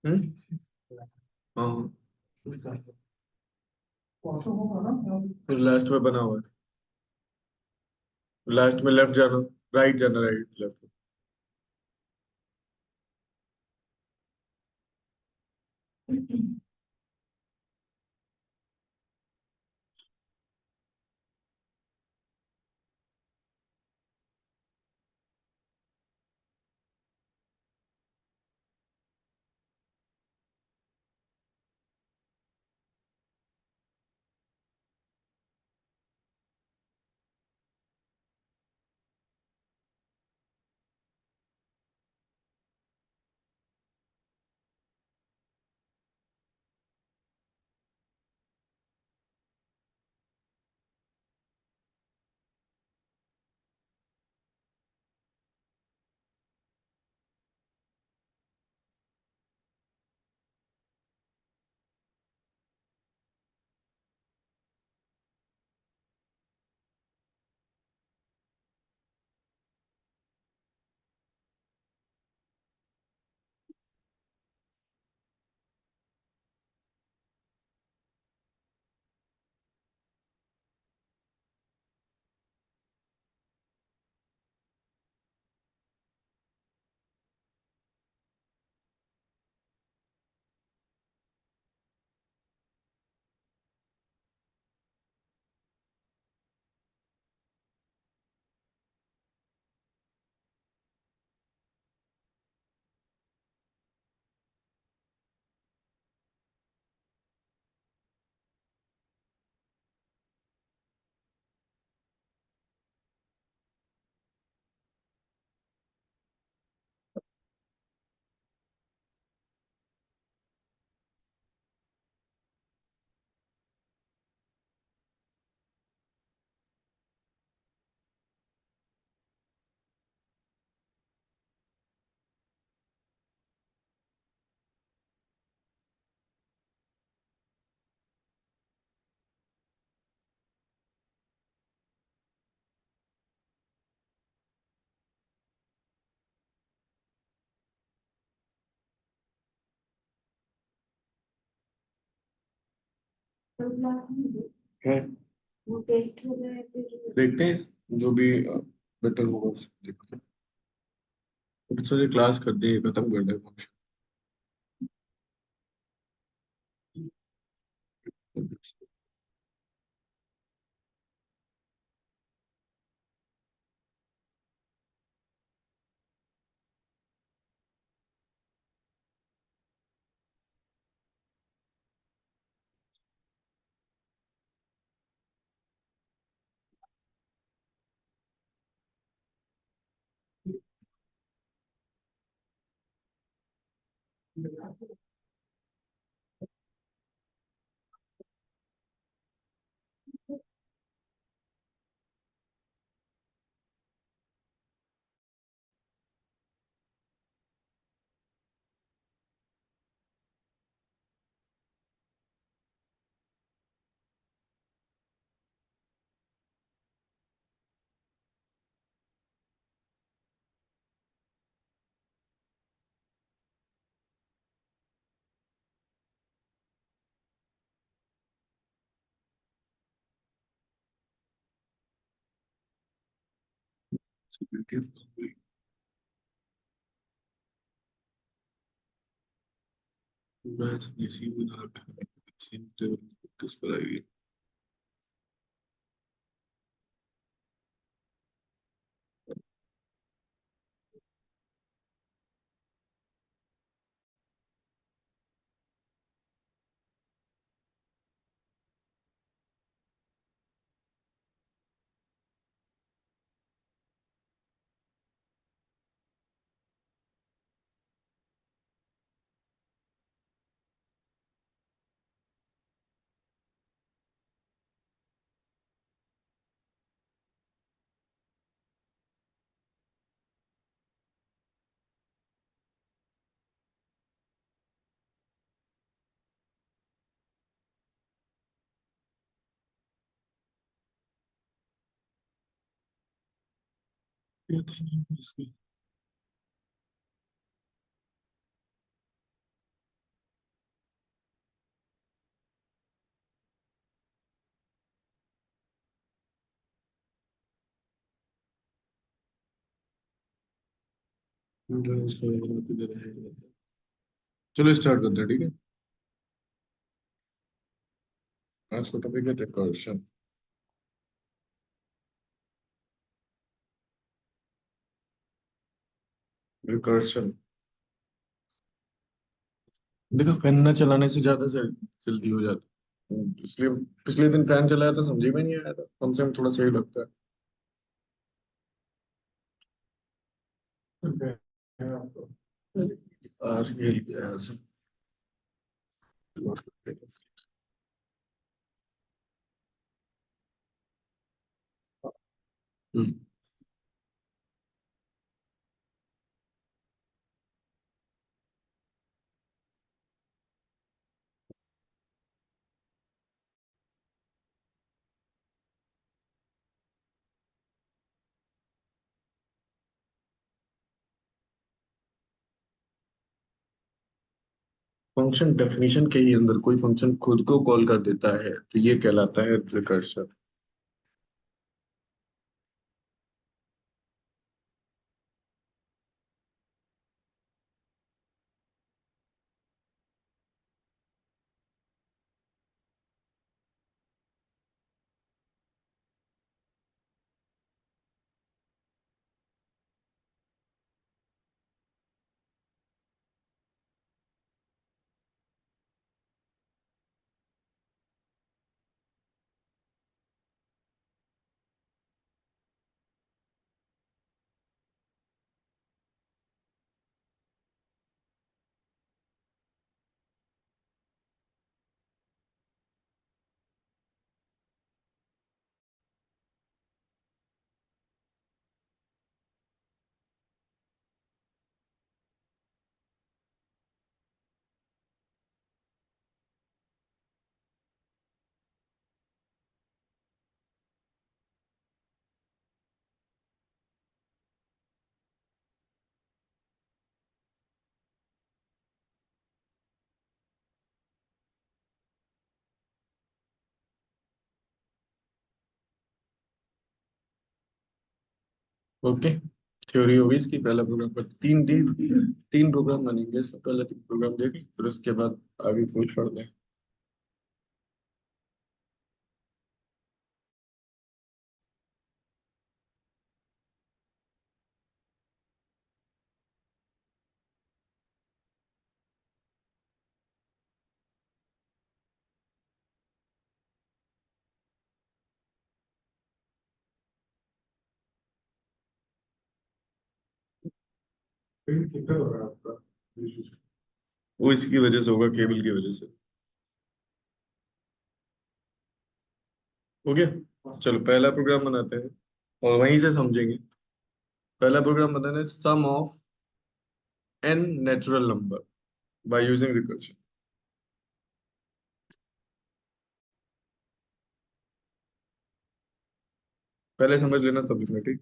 हम्म। हाँ। फिर लास्ट में बना हुआ है। लास्ट में लेफ्ट जाना, राइट जाना, राइट लेफ्ट। है। वो टेस्ट हो गया है फिर देखते हैं, जो भी बेटर होगा उसको देखते हैं। तो चलिए क्लास कर दी, खत्म कर दे फंक्शन। मैच इसी बना रखा है, इसी टेबल प्रैक्टिस कराएगी। क्या था नाम इसका? चलो स्टार्ट करते हैं, ठीक है। आज का टॉपिक है रिकर्शन। रिकर्शन देखो, फैन ना चलाने से ज्यादा से जल्दी हो जाता है, इसलिए पिछले दिन फैन चलाया था, समझी में नहीं आया था, कम से कम थोड़ा सही लगता है। आज खेल गया ऐसे। फंक्शन डेफिनेशन के ही अंदर कोई फंक्शन खुद को कॉल कर देता है तो ये कहलाता है रिकर्शन। ओके, थ्योरी होगी इसकी। पहला प्रोग्राम पर तीन तीन तीन प्रोग्राम बनेंगे, इससे पहले तीन प्रोग्राम देख ली, फिर उसके बाद आगे कुछ पढ़ दें। कितना हो रहा है आपका? वो इसकी वजह से होगा, केबल की वजह से। हो गया, चलो पहला प्रोग्राम बनाते हैं और वहीं से समझेंगे। पहला प्रोग्राम बताना है, sum of n natural number by using recursion. पहले समझ लेना तब लिखना, ठीक।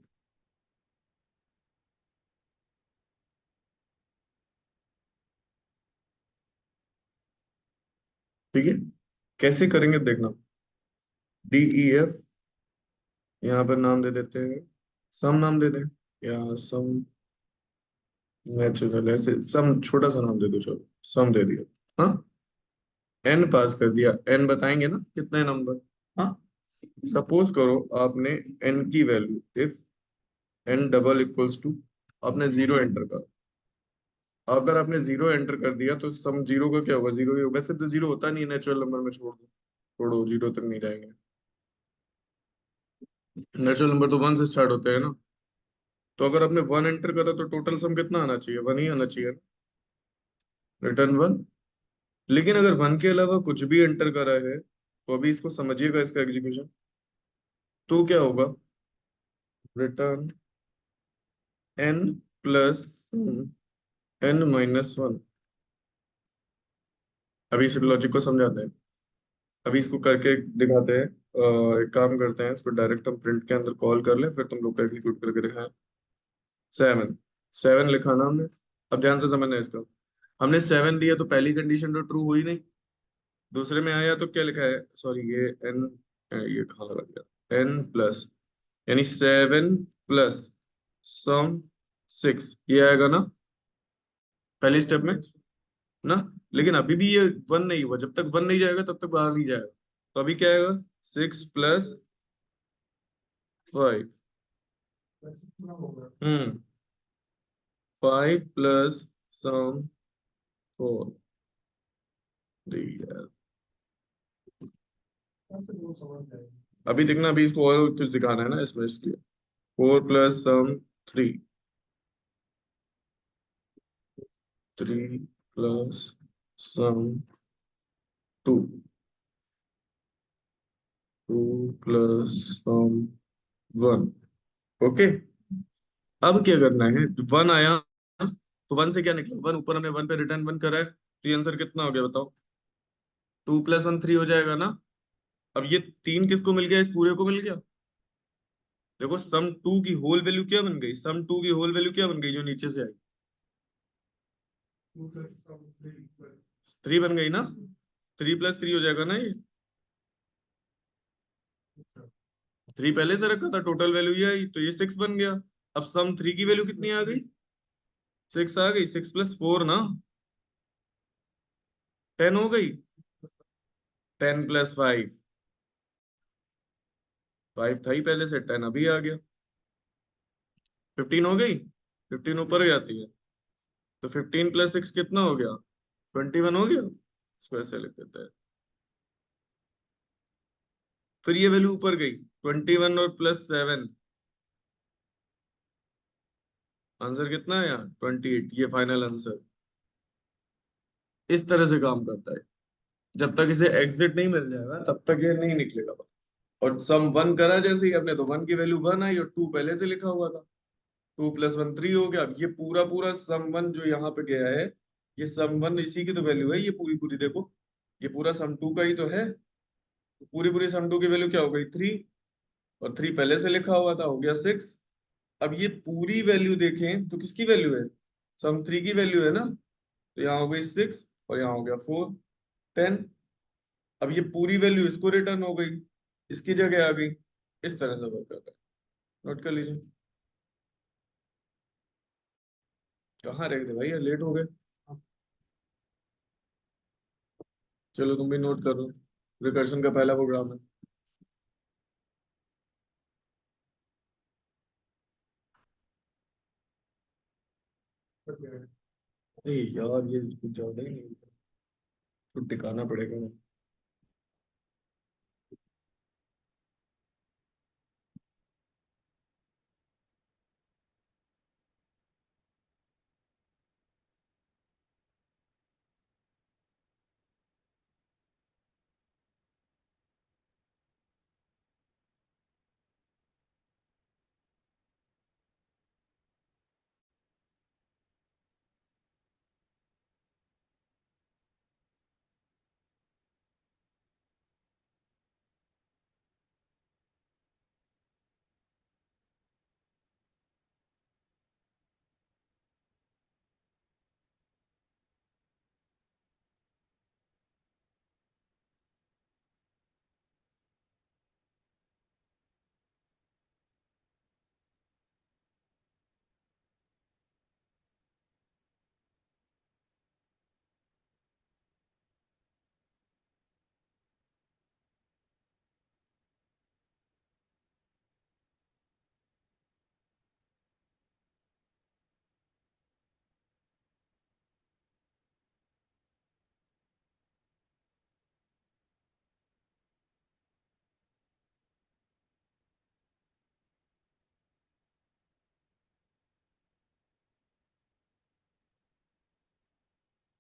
ठीक है, कैसे करेंगे देखना। DEF, यहाँ पर नाम दे देते हैं, सम नाम दे दें, या सम नेचुरल, ऐसे सम छोटा सा नाम दे दो, चलो सम दे दिया। हाँ, एन पास कर दिया, एन बताएंगे ना कितने नंबर। हाँ, सपोज करो आपने एन की value, if n double equals to, आपने जीरो एंटर कर। अगर आपने जीरो एंटर कर दिया तो सम जीरो का क्या होगा, जीरो ही होगा। वैसे तो जीरो होता नहीं है नेचुरल नंबर में, छोड़ दो, छोड़ो, जीरो तक नहीं जाएंगे। नेचुरल नंबर तो वन से स्टार्ट होते हैं ना। तो अगर आपने वन एंटर करा तो टोटल सम कितना आना चाहिए, वन ही आना चाहिए। Return one. लेकिन अगर वन के अलावा कुछ भी एंटर करा है तो अभी इसको समझिएगा, इसका एग्जीक्यूशन। तो क्या होगा, return n plus n minus one. अभी इस लॉजिक को समझाते हैं, अभी इसको करके दिखाते हैं। एक काम करते हैं, इसको डायरेक्ट हम प्रिंट के अंदर कॉल कर लें, फिर तुम लोग को एग्जीक्यूट करके दिखाएं। सेवन, सेवन लिखा ना हमने। अब ध्यान से समझना है इसका। हमने सेवन दिया तो पहली कंडीशन तो ट्रू हुई नहीं। दूसरे में आया तो क्या लिखा है, सॉरी ये एन, ये कहाँ लगा दिया, एन प्लस, यानी सेवन प्लस सम सिक्स, ये आएगा ना। पहले स्टेप में ना। लेकिन अभी भी ये वन नहीं हुआ, जब तक वन नहीं जाएगा तब तक बाहर नहीं जाएगा। तो अभी क्या आएगा? 6 + 5। हम्म। 5 + 4। यार अभी देखना, अभी इसको और कुछ दिखाना है ना इसमें, इसलिए 4 + 3। 3 + 2। 2 + 1। ओके। अब क्या करना है? वन आया तो वन से क्या निकला? वन ऊपर हमने वन पे रिटर्न वन करा है, तो ये आंसर कितना हो गया बताओ? 2 + 1 3 हो जाएगा ना। अब ये तीन किसको मिल गया? इस पूरे को मिल गया। देखो सम टू की होल वैल्यू क्या बन गई? सम टू की होल वैल्यू क्या बन गई जो नीचे से आई? 3 बन गई ना। 3 + 3 हो जाएगा ना ये। 3 पहले से रखा था, टोटल वैल्यू ये आई, तो ये 6 बन गया। अब सम थ्री की वैल्यू कितनी आ गई? 6 आ गई। 6 + 4 ना, 10 हो गई। 10 + 5। 5 था ही पहले से, 10 अभी आ गया। 15 हो गई। 15 ऊपर हो जाती है। तो 15 + 6 कितना हो गया? 21 हो गया। इसको ऐसे लिख देते हैं। फिर ये वैल्यू ऊपर गई, 21 और +7। आंसर कितना है यार? 28। ये फाइनल आंसर। इस तरह से काम करता है। जब तक इसे एग्जिट नहीं मिल जाएगा तब तक ये नहीं निकलेगा। और सम वन करा जैसे ही हमने, तो वन की वैल्यू वन आई और टू पहले से लिखा हुआ था। 2 + 1 3 हो गया। अब ये पूरा पूरा सम वन जो यहाँ पे गया है, ये सम वन इसी की तो वैल्यू है, ये पूरी पूरी देखो। ये पूरा सम टू का ही तो है। तो पूरी पूरी सम टू की वैल्यू क्या हो गई? 3। और 3 पहले से लिखा हुआ था, हो गया 6। अब ये पूरी वैल्यू देखें तो किसकी वैल्यू है? सम थ्री की वैल्यू है ना। तो यहाँ हो गई 6 और यहाँ हो गया 4। 10। अब ये पूरी वैल्यू इसको रिटर्न हो गई, इसकी जगह आ गई। इस तरह से वर्क करता है। नोट कर लीजिए। कहाँ रह गए भाई, लेट हो गए। चलो तुम भी नोट करो। रिकर्शन का पहला प्रोग्राम है। अरे यार ये कुछ ज्यादा ही नहीं, तो टिकाना पड़ेगा।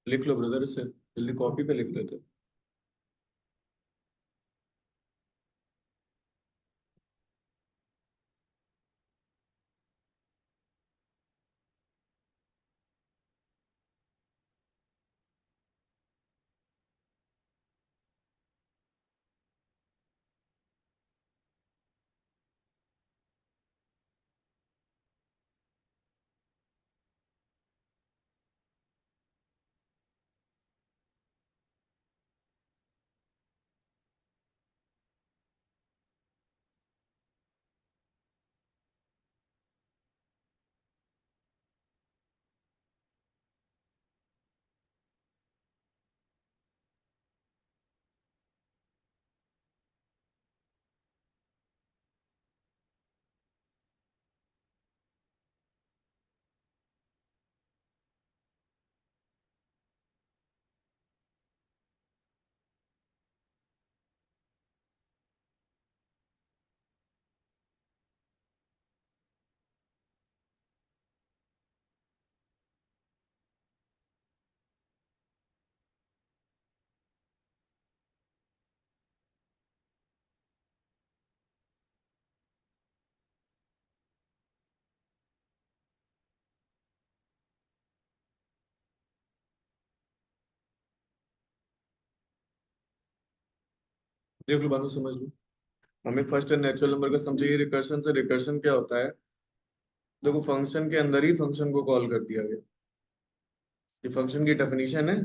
लिख लो ब्रदर इसे, जल्दी कॉपी पे लिख लेते। देख लो बानो, समझ लो। हमें फर्स्ट एंड नेचुरल नंबर का समझिए रिकर्शन से। रिकर्शन क्या होता है? देखो, फंक्शन के अंदर ही फंक्शन को कॉल कर दिया गया। ये फंक्शन की डेफिनेशन है।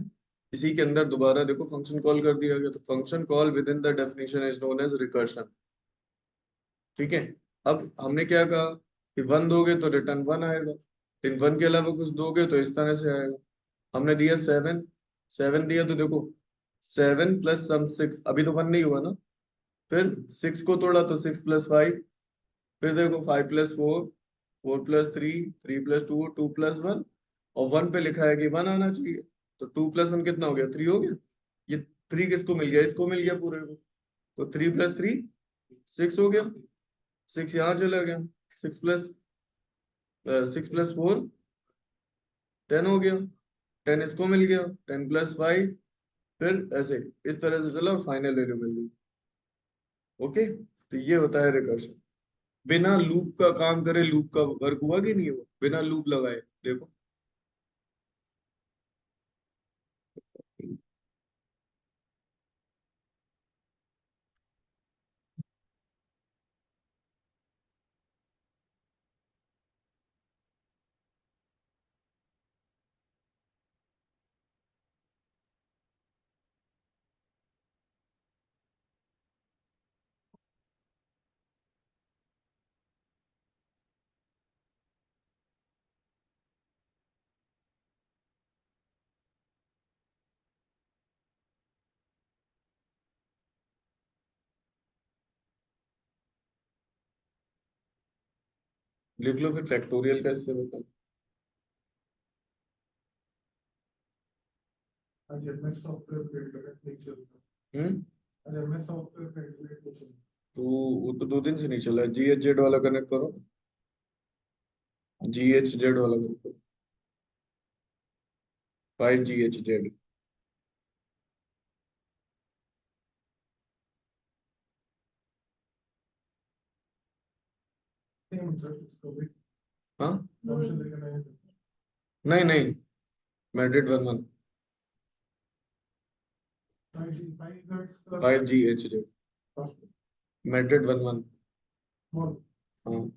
इसी के अंदर दोबारा देखो फंक्शन कॉल कर दिया गया, तो function call within the definition is known as recursion. ठीक है। अब हमने क्या कहा कि वन दोगे तो रिटर्न वन आएगा, लेकिन वन के अलावा कुछ दोगे तो इस तरह से आएगा। हमने दिया सेवन, सेवन दिया तो देखो, सेवन प्लस सम सिक्स, अभी तो वन नहीं हुआ ना। फिर सिक्स को तोड़ा तो सिक्स प्लस फाइव। फिर देखो five plus four, four plus three, three plus two, two plus one. और वन पे लिखा है कि वन आना चाहिए। तो टू प्लस वन कितना हो गया? थ्री हो गया। ये थ्री किसको मिल गया? इसको मिल गया पूरे को। तो थ्री प्लस थ्री सिक्स हो गया। सिक्स यहाँ चला गया। Six plus six plus four ten हो गया। टेन इसको मिल गया। Ten plus five. फिर ऐसे इस तरह से चला, फाइनल वैल्यू मिल गई। ओके, तो ये होता है रिकर्शन। बिना लूप का काम करे लूप का वर्क हुआ कि नहीं हुआ? बिना लूप लगाए देखो। लिख लो फिर फैक्टोरियल का, इससे बताओ। अजय मैं सॉफ्टवेयर अपडेट कर नहीं चलता। हम्म। अजय मैं सॉफ्टवेयर अपडेट नहीं चलता। तो वो तो 2 दिन से नहीं चला। GHZ वाला कनेक्ट करो। GHZ वाला कनेक्ट करो। 5 GHZ। सेम सर इसको भी हाँ। नाम से लेकर आए थे। नहीं नहीं, मैड्रिड 11। 5 हर्ट्ज का 5 GHZ। मैड्रिड 11। मोड। हाँ।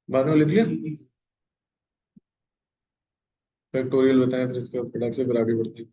बानो लिख लिया। फैक्टोरियल बताएं फिर इसके प्रोडक्ट से फिर आगे बढ़ते हैं।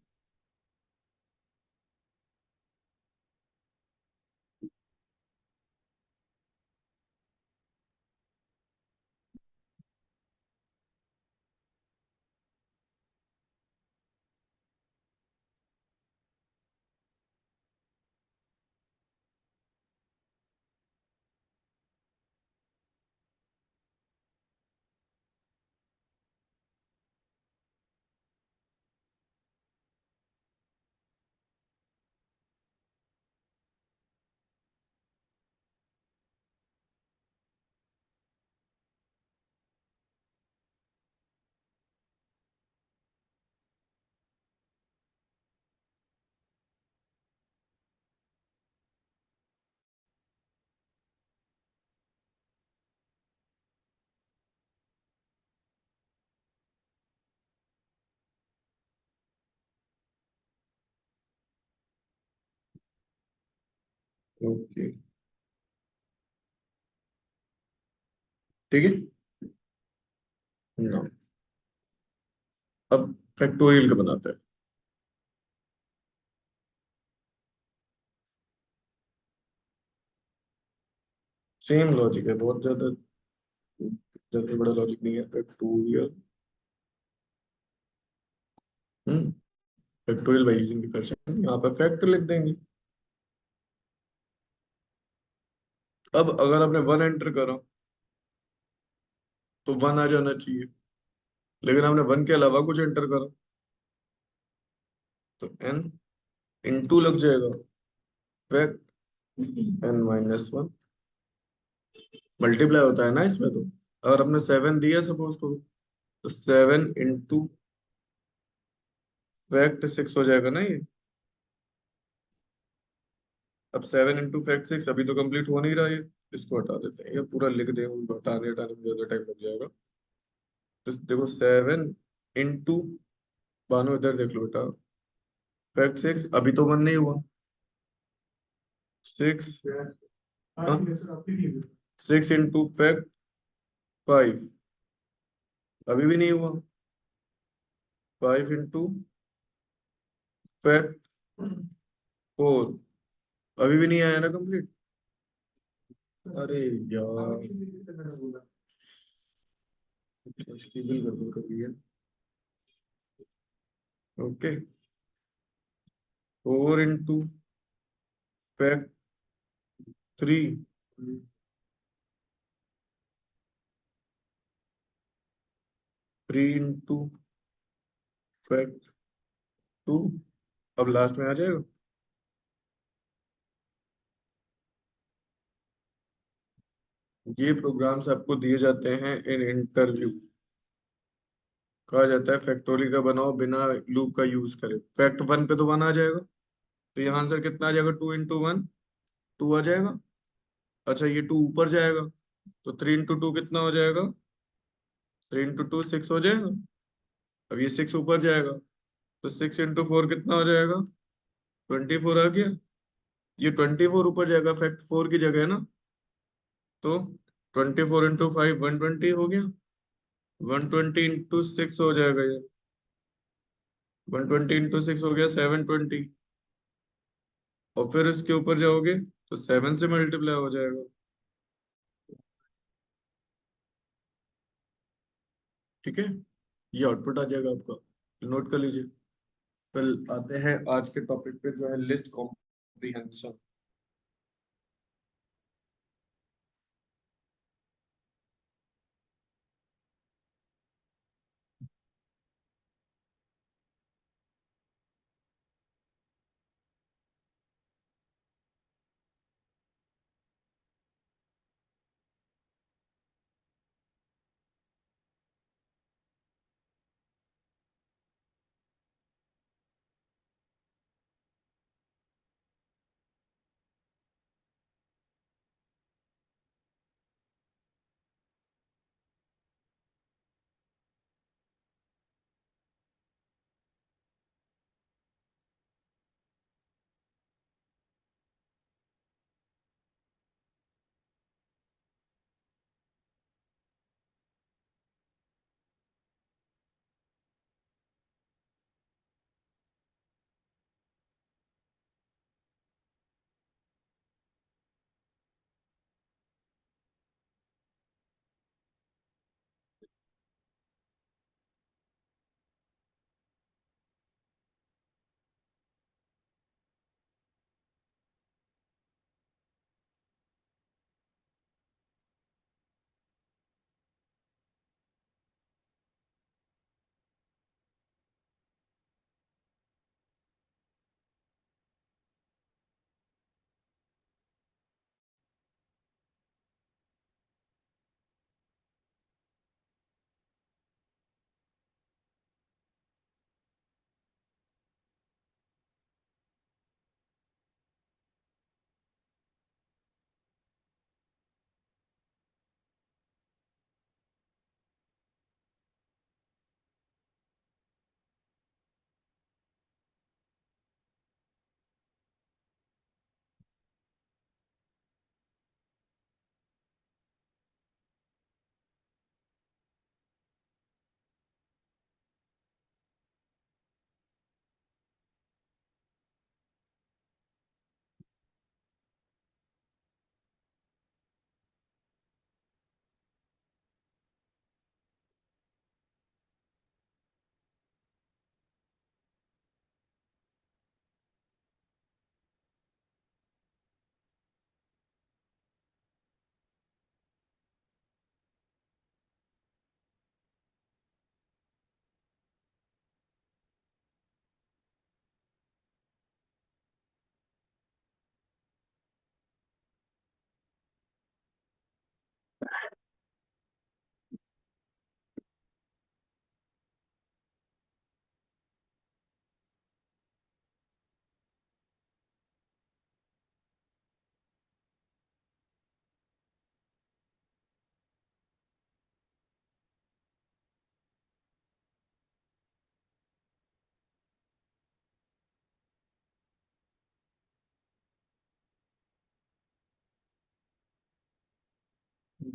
ओके, ठीक है ना। अब फैक्टोरियल का बनाते हैं। सेम लॉजिक है, बहुत ज्यादा ज्यादा बड़ा लॉजिक नहीं है। Factorial factorial by using recursion, यहाँ पे फैक्ट लिख देंगे। अब अगर आपने वन एंटर करा तो वन आ जाना चाहिए, लेकिन आपने वन के अलावा कुछ एंटर करा तो एन इंटू लग जाएगा फैक्ट n-1, मल्टीप्लाई होता है ना इसमें। तो अगर आपने सेवन दिया सपोज करो, तो सेवन इंटू फैक्ट सिक्स हो जाएगा ना ये। अब सेवन इंटू फैक्ट सिक्स अभी तो कंप्लीट हो नहीं रहा है, इसको हटा देते हैं, ये पूरा लिख दे, हटाने हटाने में ज्यादा टाइम लग जाएगा। तो देखो सेवन इंटू, बानो इधर देख लो बेटा, फैक्ट सिक्स अभी तो वन नहीं हुआ, सिक्स, हाँ ठीक है सर, आप लिखिए। सिक्स इंटू फैक्ट फाइव अभी भी नहीं हुआ, फाइव इंटू फैक्ट फोर अभी भी नहीं आया ना कंप्लीट। अरे यार, स्टेबल कर दो कभी है। Okay, four into fact three, three into fact two, अब लास्ट में आ जाएगा। ये प्रोग्राम्स आपको दिए जाते हैं इन इंटरव्यू, कहा जाता है फैक्टोरियल का बनाओ बिना लूप का यूज करे। फैक्ट वन पे तो वन आ जाएगा, तो यहाँ आंसर कितना आ जाएगा, टू इंटू वन, टू आ जाएगा। अच्छा ये टू ऊपर जाएगा, तो थ्री इंटू टू कितना हो जाएगा, थ्री इंटू टू सिक्स हो जाएगा। अब ये सिक्स ऊपर जाएगा, तो सिक्स इंटू फोर कितना हो जाएगा, ट्वेंटी फोर आ गया। ये ट्वेंटी फोर ऊपर जाएगा, फैक्ट फोर की जगह है ना, तो twenty four into five one twenty हो गया, वन ट्वेंटी इंटू सिक्स हो जाएगा ये, वन ट्वेंटी इंटू सिक्स हो गया सेवन ट्वेंटी, और फिर इसके ऊपर जाओगे तो सेवन से मल्टीप्लाई हो जाएगा। ठीक है, ये आउटपुट आ जाएगा आपका, नोट कर लीजिए। फिर आते हैं आज के टॉपिक पे जो है लिस्ट कॉम्प्रीहेंशन।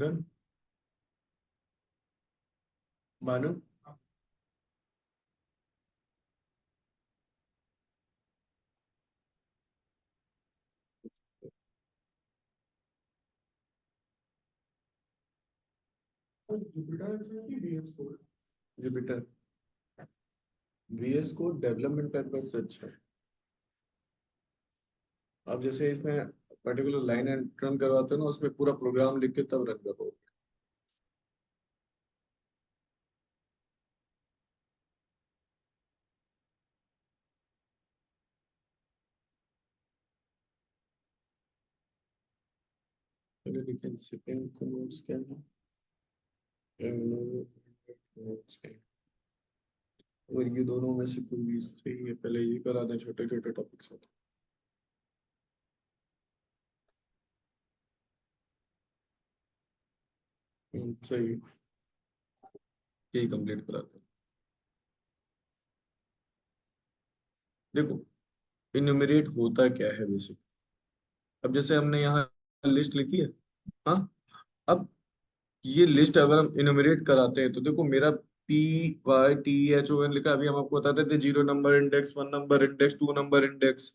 डन। मानो जुपिटर है कि VS code? Jupyter VS code development purpose से अच्छा है। अब जैसे इसमें पर्टिकुलर लाइन एंड रन करवाते हो ना, उसमें पूरा प्रोग्राम लिख के तब रन करो। चलिए देखिए शिपिंग का नोट्स क्या है, नोट्स क्या है। और ये दोनों में से कोई भी सही है, पहले ये करा दें, छोटे छोटे टॉपिक्स होते हैं। सही है, यही कंप्लीट कराते हैं। देखो इन्यूमरेट होता क्या है बेसिक। अब जैसे हमने यहाँ लिस्ट लिखी है, हाँ। अब ये लिस्ट अगर हम इन्यूमरेट कराते हैं तो देखो मेरा PYTHON लिखा है। अभी हम आपको बताते थे 0 number index, 1 number index, 2 number index.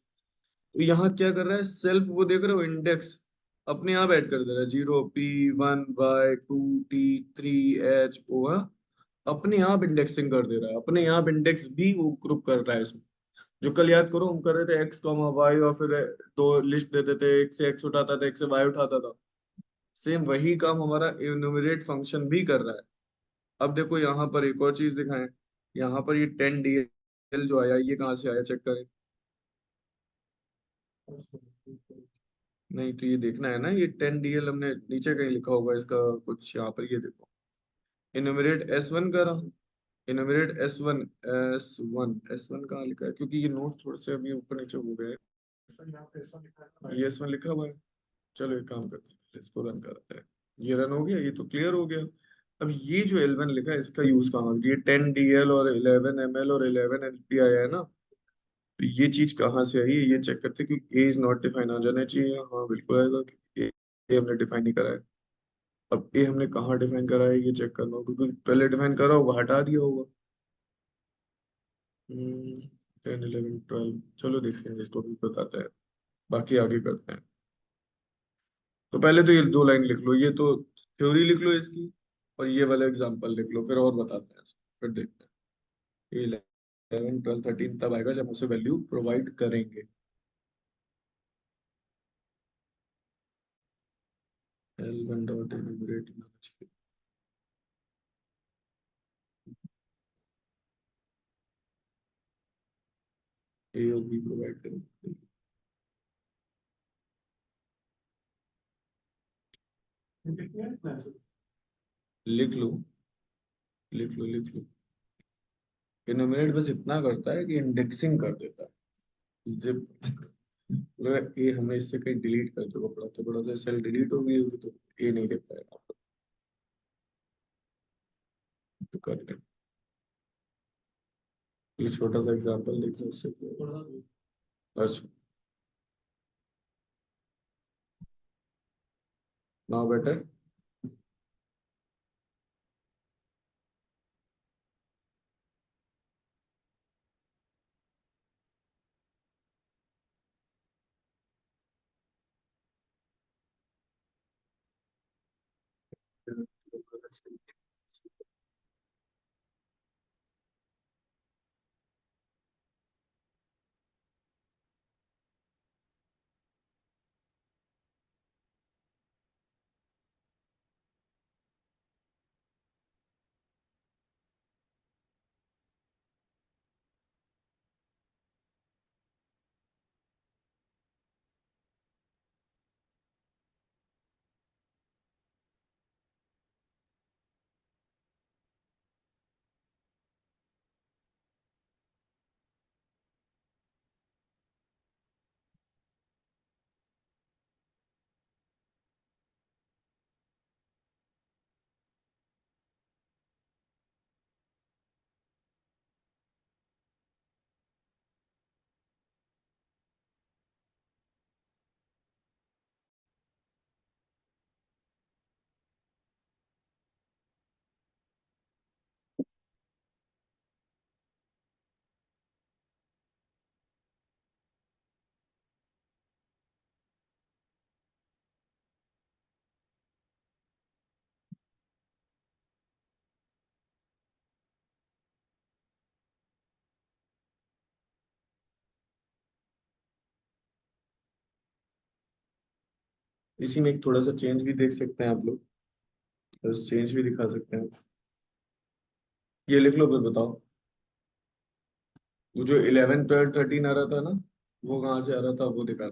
तो यहाँ क्या कर रहा है, सेल्फ वो देख रहे हो इंडेक्स अपने आप ऐड कर दे रहा है। 0 P1 Y 2 T 3 H O, अपने आप इंडेक्सिंग कर दे रहा है, अपने आप इंडेक्स भी वो ग्रुप कर रहा है इसमें। जो कल याद करो हम कर रहे थे एक्स कॉमा वाई, और फिर दो लिस्ट देते थे, एक से एक्स उठाता था, एक से वाई उठाता था। सेम वही काम हमारा इन्यूमरेट फंक्शन भी कर रहा है। अब देखो यहाँ पर एक और चीज दिखाएं। यहाँ पर ये 10 DL जो आया, ये कहाँ से आया चेक करें। नहीं तो ये देखना है ना, ये 10 DL हमने नीचे कहीं लिखा होगा इसका कुछ, यहाँ पर ये देखो। इन्यूमरेट S1 करा, इन्यूमरेट एस वन कहाँ लिखा है, क्योंकि ये नोट्स थोड़े से अभी ऊपर नीचे हो गए हैं। सर यहाँ पे ऐसा लिखा है ना, ये S1 लिखा हुआ है। चलो एक काम करते हैं, पहले इसको रन करते हैं। ये रन हो गया, ये तो क्लियर हो गया। अब ये जो L1 लिखा है इसका यूज कहाँ होगा? ये 10 DL और 11 ML और 11 LP आया है ना, तो ये चीज कहाँ से आई है ये चेक करते हैं। क्योंकि ए इज नॉट डिफाइन आ जाना चाहिए, हाँ बिल्कुल आएगा, क्योंकि ए हमने डिफाइन नहीं करा है। अब ए हमने कहाँ डिफाइन करा है ये चेक करना होगा, क्योंकि पहले डिफाइन करा होगा हटा दिया होगा। 10 11 12, चलो देखते हैं, इसको भी बताते हैं, बाकी आगे करते हैं। तो पहले तो ये 2 लाइन लिख लो, ये तो थ्योरी लिख लो इसकी, और ये वाला एग्जांपल लिख लो, फिर और बताते हैं इसको, फिर देखते हैं। ये 11 12 13 तब आएगा जब उसे वैल्यू प्रोवाइड करेंगे। L1 डॉट एनुमरेट, ए और बी प्रोवाइड करेंगे। ये कितने हैं इतना है? लिख लो, लिख लो, लिख लो। एनुमरेट बस इतना करता है कि इंडेक्सिंग कर देता है। जिप ये हमने इससे कहीं डिलीट कर दो, बड़ा सा सेल डिलीट हो गई होगी तो ये नहीं देख पाएगा। तो कर ले, ये छोटा सा एग्जांपल देखें उससे अच्छा। Now better. इसी में एक थोड़ा सा चेंज भी देख सकते हैं आप लोग, बस चेंज भी दिखा सकते हैं। ये लिख लो फिर बताओ, वो जो 11 12 13 आ रहा था ना, वो कहाँ से आ रहा था वो दिखा।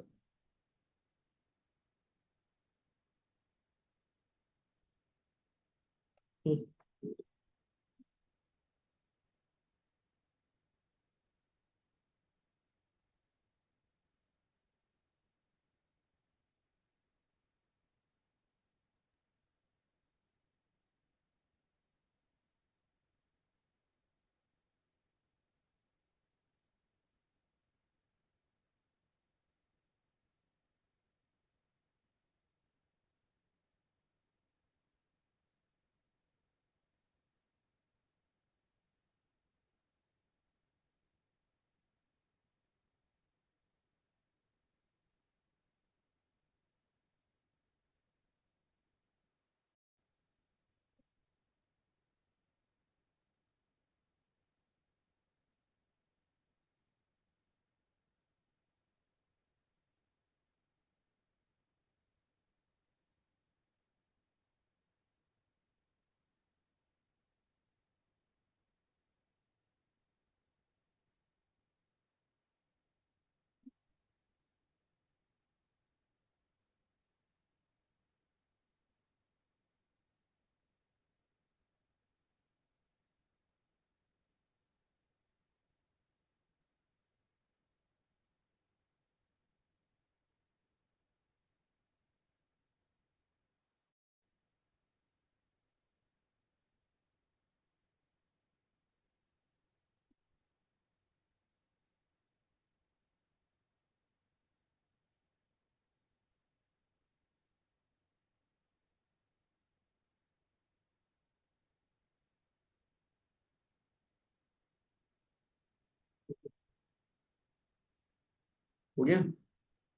हो गया,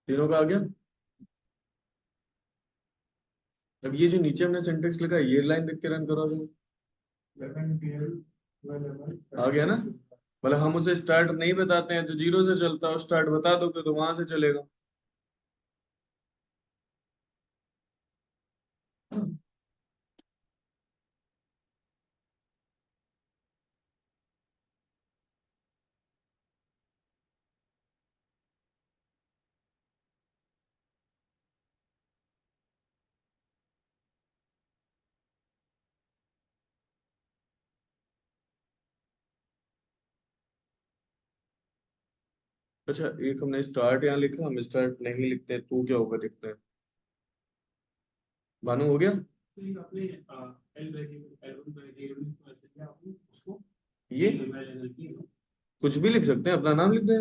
तीनों का आ गया। अब ये जो नीचे हमने सिंटेक्स लिखा है, ये लाइन लिख के रन करो जो। 11 DL 11 आ गया ना, मतलब हम उसे स्टार्ट नहीं बताते हैं तो जीरो से चलता है, स्टार्ट बता दोगे तो वहां से चलेगा। अच्छा, एक हमने स्टार्ट यहाँ लिखा, हम स्टार्ट नहीं लिखते तो क्या होगा देखते हैं। भानु हो गया। ये कुछ भी लिख सकते हैं, अपना नाम लिख दें।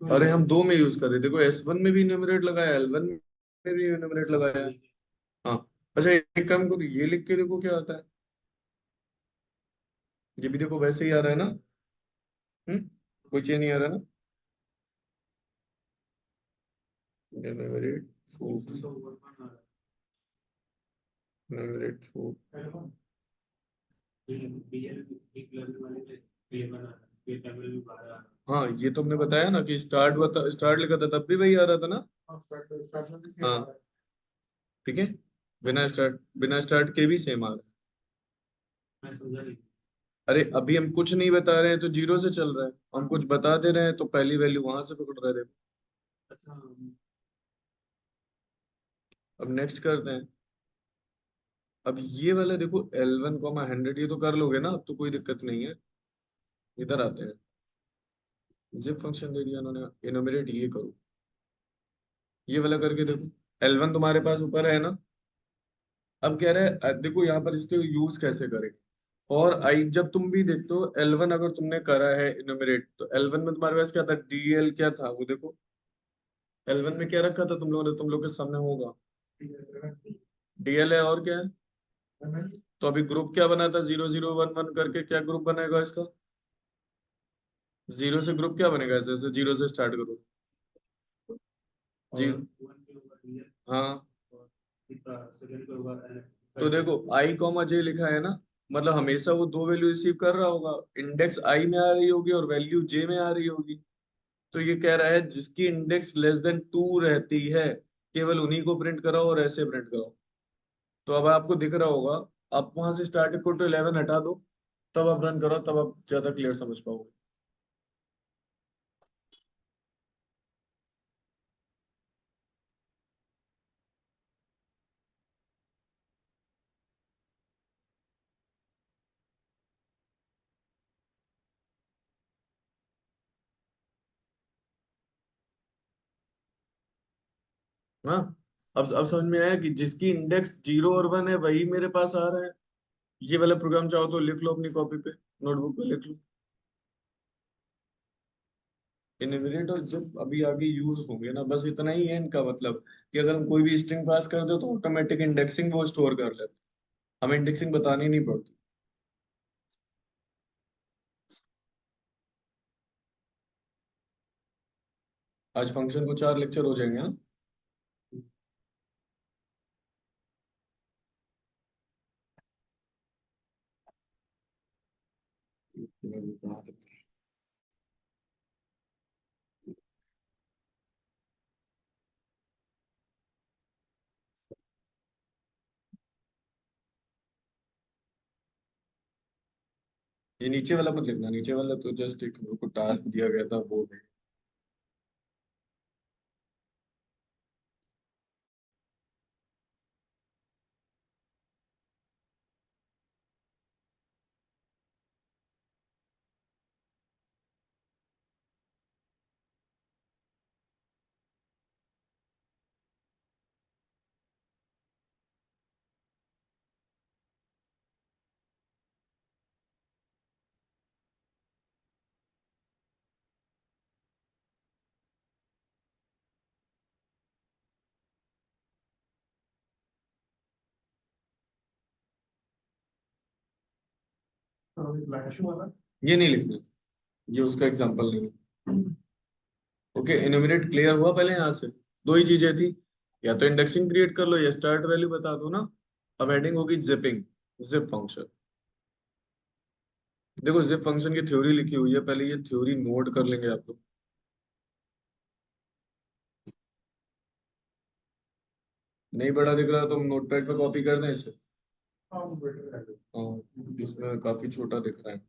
अरे हम दो में यूज कर रहे, देखो S1 में भी न्यूमरेट लगाया, L1 में भी न्यूमरेट लगाया। हाँ। अच्छा, एक काम करो, ये लिख के देखो क्या आता है। ये भी देखो वैसे ही आ रहा है ना। कोई चेंज नहीं आ रहा ना। Numerator food, numerator food. हाँ, ये तुमने बताया ना कि स्टार्ट बता, स्टार्ट लिखा था तब भी वही आ रहा था ना। हाँ, ठीक है। बिना स्टार्ट के भी सेम आ रहा है। अरे अभी हम कुछ नहीं बता रहे हैं तो जीरो से चल रहा है, हम कुछ बता दे रहे हैं तो पहली वैल्यू वहां से पकड़ रहा है, देखो। अब नेक्स्ट करते हैं। अब ये वाला देखो, L1, 100, ये तो कर लोगे ना, अब तो कोई दिक्कत नहीं है। इधर आते हैं, जिप फंक्शन दे दिया उन्होंने, इनोमिनेट ये करो, ये वाला करके देखो। L1 तुम्हारे पास ऊपर है ना। अब कह रहा है देखो यहाँ पर इसको यूज कैसे करें। और आई जब तुम भी देखते हो L1 अगर तुमने करा है इनोमिनेट, तो L1 में तुम्हारे पास क्या था, DL क्या था वो देखो। L1 में क्या रखा था तुम लोगों ने, तुम लोग के सामने होगा। DL है, और क्या है। तो अभी ग्रुप क्या बना था, 0011 करके, क्या ग्रुप बनेगा इसका। जीरो से ग्रुप क्या बनेगा, जैसे जीरो से स्टार्ट करो। जीरो। हाँ, तो देखो I, J लिखा है ना, मतलब हमेशा वो दो वैल्यू रिसीव कर रहा होगा। इंडेक्स आई में आ रही होगी और वैल्यू जे में आ रही होगी। तो ये कह रहा है जिसकी इंडेक्स लेस देन 2 रहती है केवल उन्हीं को प्रिंट कराओ और ऐसे प्रिंट कराओ। तो अब आपको दिख रहा होगा, आप वहां से स्टार्ट इक्वल टू 11 हटा दो, तब आप रन करो, तब आप ज्यादा क्लियर समझ पाओगे। हाँ, अब समझ में आया कि जिसकी इंडेक्स 0 और 1 है वही मेरे पास आ रहा है। ये वाला प्रोग्राम चाहो तो लिख लो अपनी कॉपी पे, नोटबुक पे लिख लो। इन्यूमरेट और जिप अभी आगे यूज होंगे ना, बस इतना ही है इनका मतलब, कि अगर हम कोई भी स्ट्रिंग पास कर दो तो ऑटोमेटिक इंडेक्सिंग वो स्टोर कर लेते, हमें इंडेक्सिंग बतानी नहीं पड़ती। आज फंक्शन को 4 लेक्चर हो जाएंगे, हाँ। ये नीचे वाला मत लिखना, नीचे वाला तो जस्ट एक टास्क दिया गया था वो है। फ्लैश वाला। ये नहीं लिखना, ये उसका एग्जांपल नहीं है। ओके, इनोमिनेट क्लियर हुआ पहले यहाँ से? दो ही चीजें थी, या तो इंडेक्सिंग क्रिएट कर लो या स्टार्ट वैल्यू बता दो ना। अब हेडिंग होगी जिपिंग, जिप फंक्शन। देखो जिप फंक्शन की थ्योरी लिखी हुई है, पहले ये थ्योरी नोट कर लेंगे आप लोग। नहीं बड़ा दिख रहा तो हम नोटपैड पे कॉपी कर दें इसे। हाँ वो बेटर है। हाँ, इसमें काफी छोटा दिख रहा है।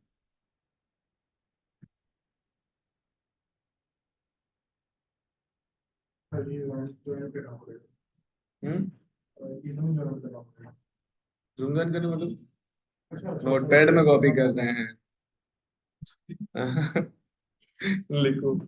हाँ, ये ज्वाइन करना पड़ेगा। हम्म। ये दोनों ज्वाइन करना पड़ेगा। जूम इन करने मतलब अच्छा अच्छा अच्छा। नोटपैड में कॉपी करते हैं। लिखो।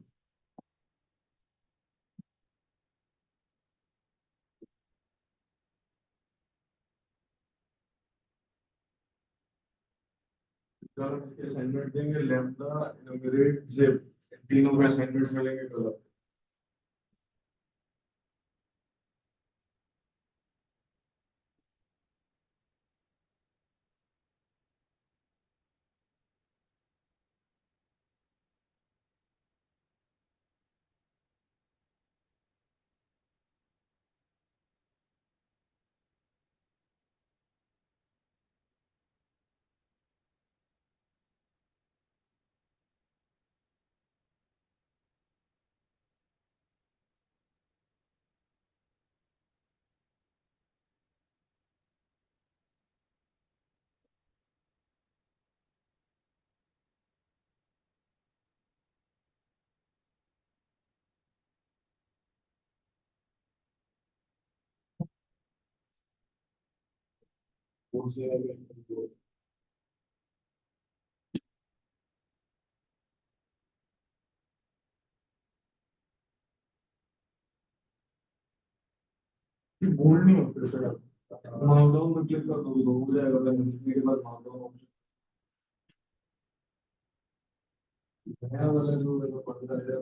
कल इसके असाइनमेंट देंगे, लैम्डा इनोमिनेट जिप, तीनों के असाइनमेंट्स मिलेंगे कल। कौन से वाले? ये बोल्ड नहीं होते सर आप। माउंटडाउन में क्लिक कर दो तो हो जाएगा, अगर लिखने के बाद माउंटडाउन ऑप्शन। नया वाला जो मेरे को पता है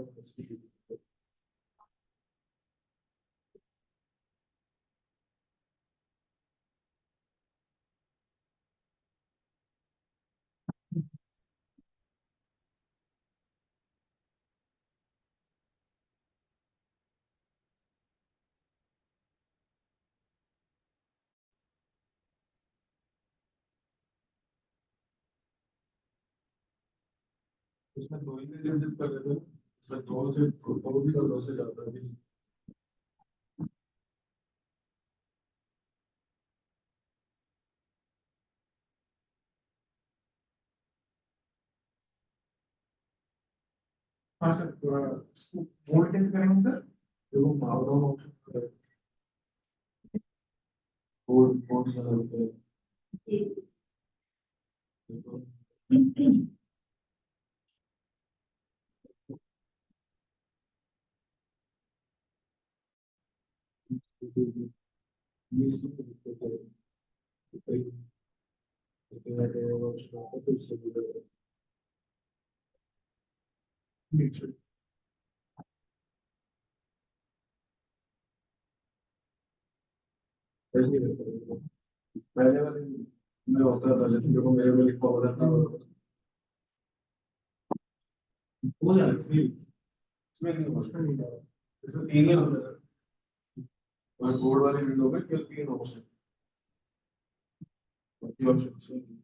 उसमें दो ही विजिट कर रहे थे। सर दो भी और दो से ज्यादा भी। हाँ सर, बोर्ड कैसे करेंगे सर? देखो माउस ऑप्शन, बोर्ड बोर्ड चला होता है। पहले वाले में होता था, जैसे देखो मेरे में लिखा होता था, हो जाएगा इसमें नहीं होता, इसमें तीन ही होता है। और बोर्ड वाली विंडो में केवल तीन ऑप्शन, बाकी ऑप्शन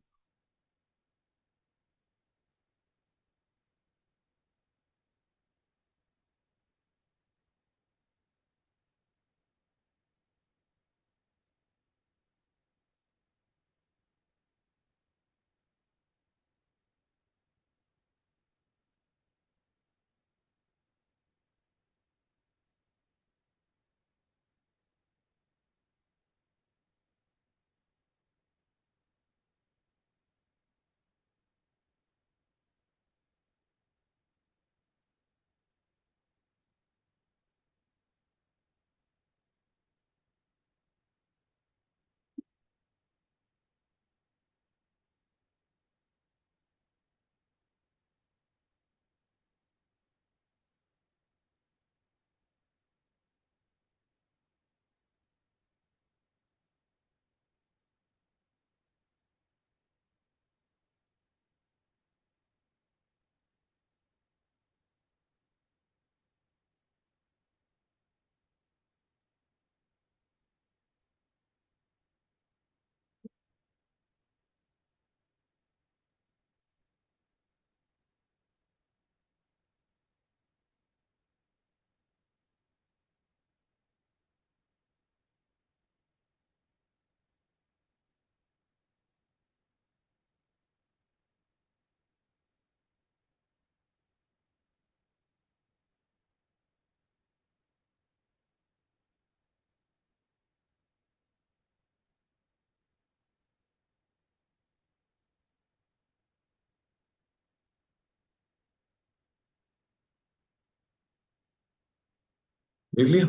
देख लिया।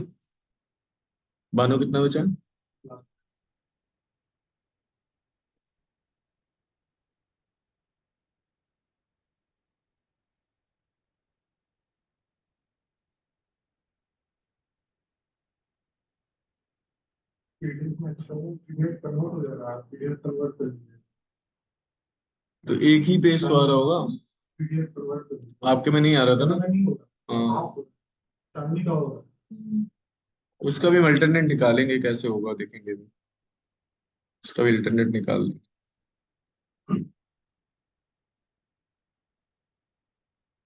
बानो कितना बचा है? पीडीएफ में अच्छा वो पीडीएफ कन्वर्ट हो जाएगा, आप पीडीएफ कन्वर्ट कर दीजिए। तो एक ही पेज तो आ रहा होगा। पीडीएफ कन्वर्ट कर दीजिए। आपके में नहीं आ रहा था ना? नहीं होगा, हाँ। हाफ होगा, चांदी का होगा। उसका भी अल्टरनेट निकालेंगे, कैसे होगा देखेंगे भी। उसका भी अल्टरनेट निकाल लेंगे।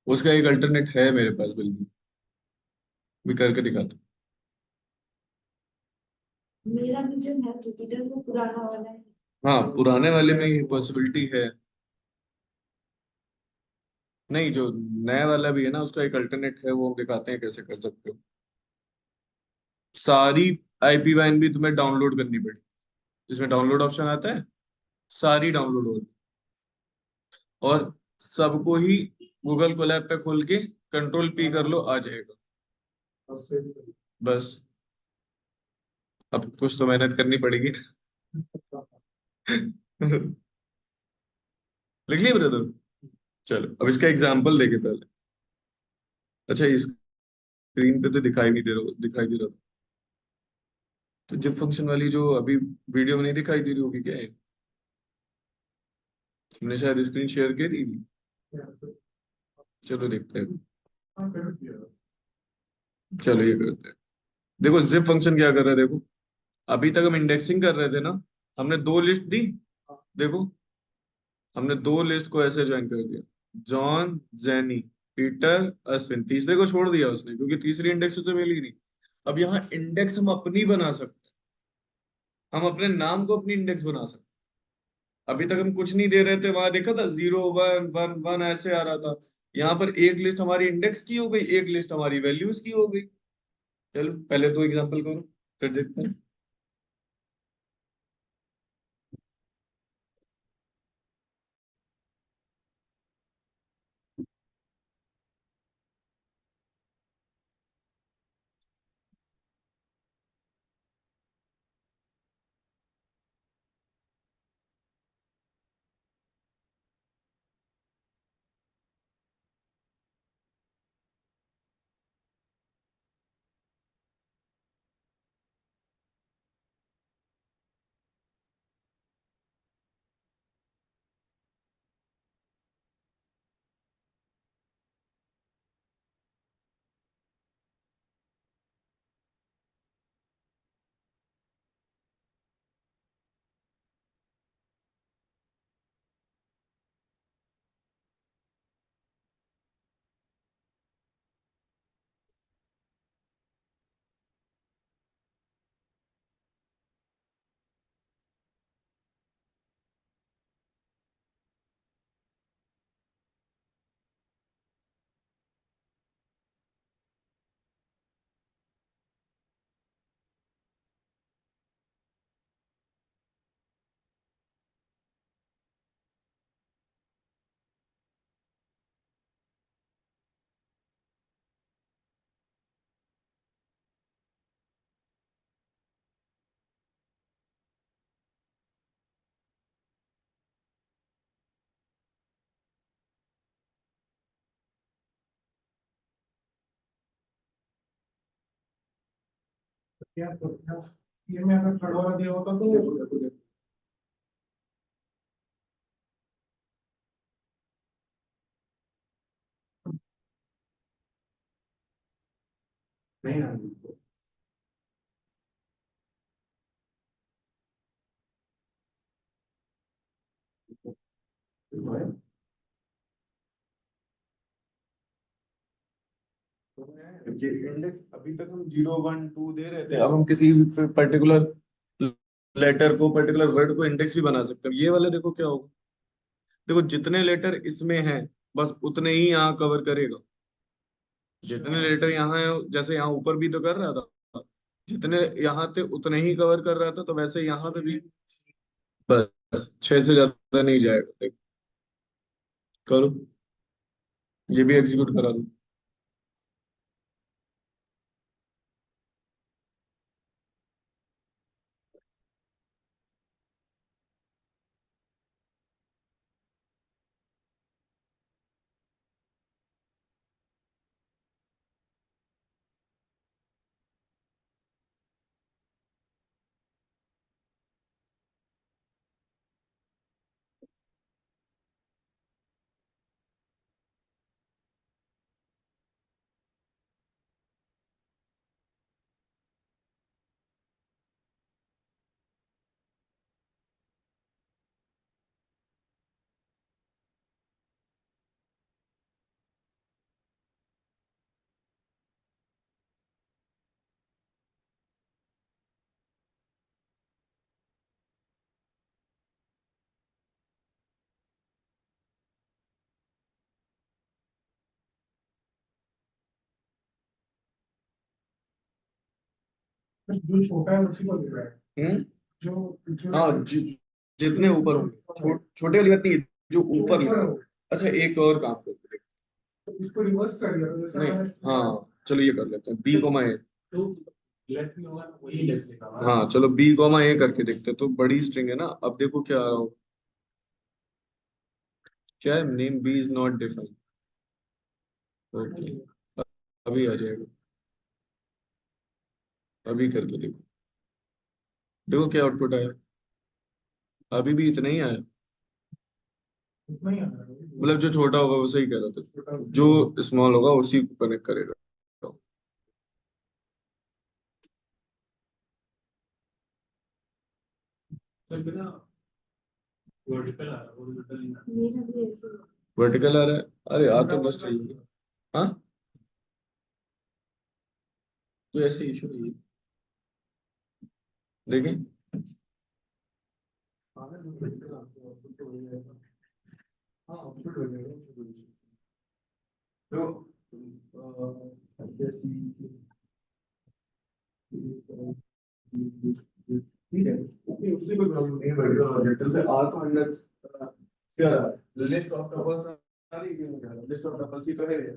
उसका एक अल्टरनेट है मेरे पास, बिल्कुल भी करके दिखाता मेरा भी जो है जुपिटर वो पुराना वाला है। हूँ। हाँ, पुराने वाले में ये पॉसिबिलिटी है। नहीं, जो नया वाला भी है ना, उसका एक अल्टरनेट है, वो हम दिखाते हैं कैसे कर सकते हो। सारी आईपी वाइन भी तुम्हें डाउनलोड करनी पड़ेगी। इसमें डाउनलोड ऑप्शन आता है, सारी डाउनलोड हो। और सबको ही गूगल कोलैब पे खोल के कंट्रोल P कर लो, आ जाएगा। और सेव कर दीजिए। बस, अब कुछ तो मेहनत करनी पड़ेगी। लिख लिया ब्रदर? चलो अब इसका एग्जांपल देखे पहले। अच्छा, इस स्क्रीन पे तो दिखाई दे रहा था। तो जिप फंक्शन वाली जो अभी वीडियो में नहीं दिखाई दे रही होगी क्या है? हमने शायद स्क्रीन शेयर कर दी थी। चलो देखते हैं। हाँ, कर दिया। चलो ये करते हैं। देखो जिप फंक्शन क्या कर रहा है, देखो। अभी तक हम इंडेक्सिंग कर रहे थे ना, हमने दो लिस्ट दी। देखो, हमने दो लिस्ट को ऐसे ज्वाइन कर दिया, जॉन जेनी। पीटर, अश्विन, तीसरे को छोड़ दिया उसने क्योंकि तीसरी इंडेक्स उसे मिली नहीं। अब यहाँ इंडेक्स हम अपनी बना सकते हैं, हम अपने नाम को अपनी इंडेक्स बना सकते हैं। अभी तक हम कुछ नहीं दे रहे थे, वहां देखा था 0 1 1 1 ऐसे आ रहा था। यहाँ पर एक लिस्ट हमारी इंडेक्स की हो गई, एक लिस्ट हमारी वैल्यूज की हो गई। चलो पहले तो एग्जांपल करो, फिर देखते हैं। क्या ये मैं अगर थर्ड वाला दिया होता तो देखो देखो देखो। नहीं आएगी। इंडेक्स अभी तक हम 0 1 2 दे रहे थे, अब हम किसी पर्टिकुलर लेटर को, पर्टिकुलर वर्ड को इंडेक्स भी बना सकते हैं। ये वाले देखो क्या होगा, देखो जितने लेटर इसमें हैं बस उतने ही यहाँ कवर करेगा। जितने लेटर यहाँ है, जैसे यहाँ ऊपर भी तो कर रहा था, जितने यहाँ थे उतने ही कवर कर रहा था, तो वैसे यहाँ पे भी बस 6 से ज्यादा नहीं जाएगा। देखो करो, ये भी एग्जीक्यूट करा दो। जो छोटा है उसी को दे रहा है। हम्म। जो हाँ जितने ऊपर होंगे, छोटे वाली बात नहीं है, जो ऊपर लिखा है। अच्छा एक और काम करते हैं। तो इसको रिवर्स कर दिया तो जैसे नहीं, हाँ चलो ये कर लेते हैं, बी कोमा ए। तो लेफ्ट में होगा वही लेफ्ट लिखा हुआ है। हाँ चलो बी कोमा ए करके देखते हैं, तो बड़ी स्ट्रिंग है ना। अब देखो क्या आ रहा हो, क्या है, name b is not defined. Okay, अभी आ जाएगा, अभी करके देखो, देखो क्या आउटपुट आया। अभी भी इतना ही आया, उतना ही आ रहा है। मतलब जो छोटा होगा वो सही कह रहा था, जो स्मॉल होगा उसी को कनेक्ट करेगा। सर बिना वर्टिकल आ रहा है, हॉरिजॉन्टल नहीं आ रहा। मेरा भी ऐसे ही है। वर्टिकल आ रहा है, अरे आ तो बस चाहिए। हाँ, तो ऐसे इशू नहीं है, देखें। हाँ ना, जो vertical आपको output तो वही आएगा। हाँ, output वही आएगा, उसमें कोई issue नहीं। तो जैसे ठीक है, नहीं उससे कोई प्रॉब्लम नहीं है, वर्टिकल और जेंटल से आर तो अंडर क्या लिस्ट ऑफ टपल्स आ रही है, लिस्ट ऑफ टपल्स ही तो है ये।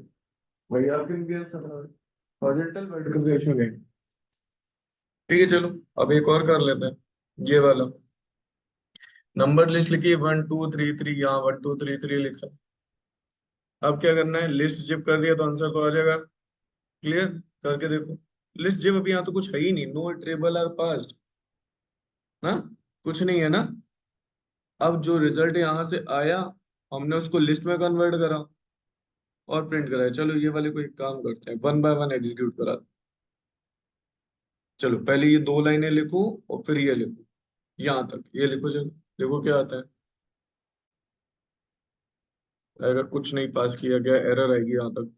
वही आप कैन गेस हॉरिजॉन्टल वर्टिकल का इशू नहीं। ठीक है, चलो अब एक और कर लेते हैं, ये वाला। नंबर लिस्ट लिखी 1 2 3 3, यहाँ 1 2 3 3 लिखा। अब क्या करना है, लिस्ट जिप कर दिया तो आंसर तो आ जाएगा। क्लियर, करके देखो। लिस्ट जिप, अभी यहाँ तो कुछ है ही नहीं, नो ट्रेबल आर पास्ड ना, कुछ नहीं है ना। अब जो रिजल्ट यहाँ से आया, हमने उसको लिस्ट में कन्वर्ट करा और प्रिंट कराया। चलो ये वाले को एक काम करते हैं, वन बाय वन एग्जीक्यूट करा। चलो पहले ये 2 लाइनें लिखो और फिर ये लिखो, यहाँ तक ये लिखो। चलो देखो क्या आता है। अगर कुछ नहीं पास किया गया, एरर आएगी यहाँ तक।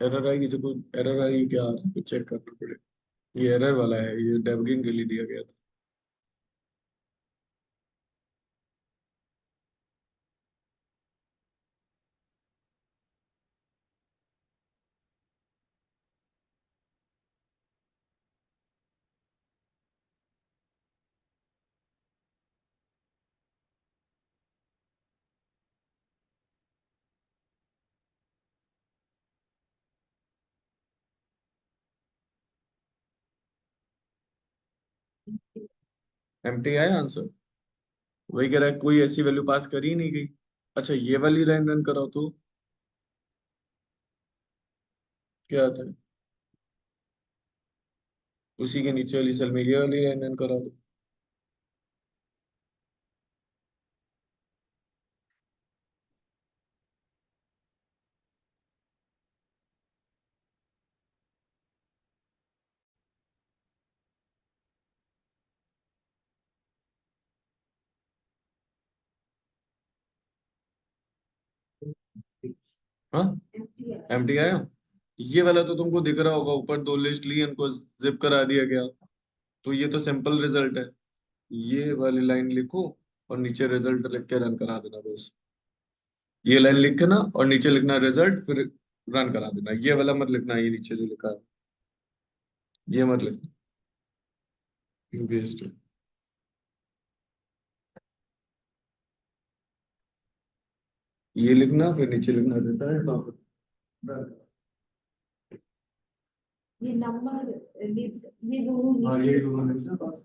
एरर आएगी, देखो एरर आएगी क्या आ रहा है, चेक करना पड़ेगा। ये एरर वाला है, ये डेबगिंग के लिए दिया गया था। एम्प्टी आया आंसर, वही कह रहा है कोई ऐसी वैल्यू पास करी ही नहीं गई। अच्छा ये वाली लाइन रन कराओ तो क्या आता है, उसी के नीचे वाली सेल में ये वाली लाइन रन करा दो। हाँ, MTR एम्प्टी आया। ये वाला तो तुमको दिख रहा होगा, ऊपर 2 लिस्ट ली, इनको जिप करा दिया गया। तो ये तो सिंपल रिजल्ट है। ये वाली लाइन लिखो और नीचे रिजल्ट लिख के रन करा देना बस। ये लाइन लिखना और नीचे लिखना रिजल्ट, फिर रन करा देना। ये वाला मत लिखना, ये नीचे जो लिखा है ये मत लिखना, वेस्ट है। ये लिखना, फिर नीचे लिखना रिजल्ट और run। ये नंबर ये दोनों हाँ ये दोनों लिस्ट है बस।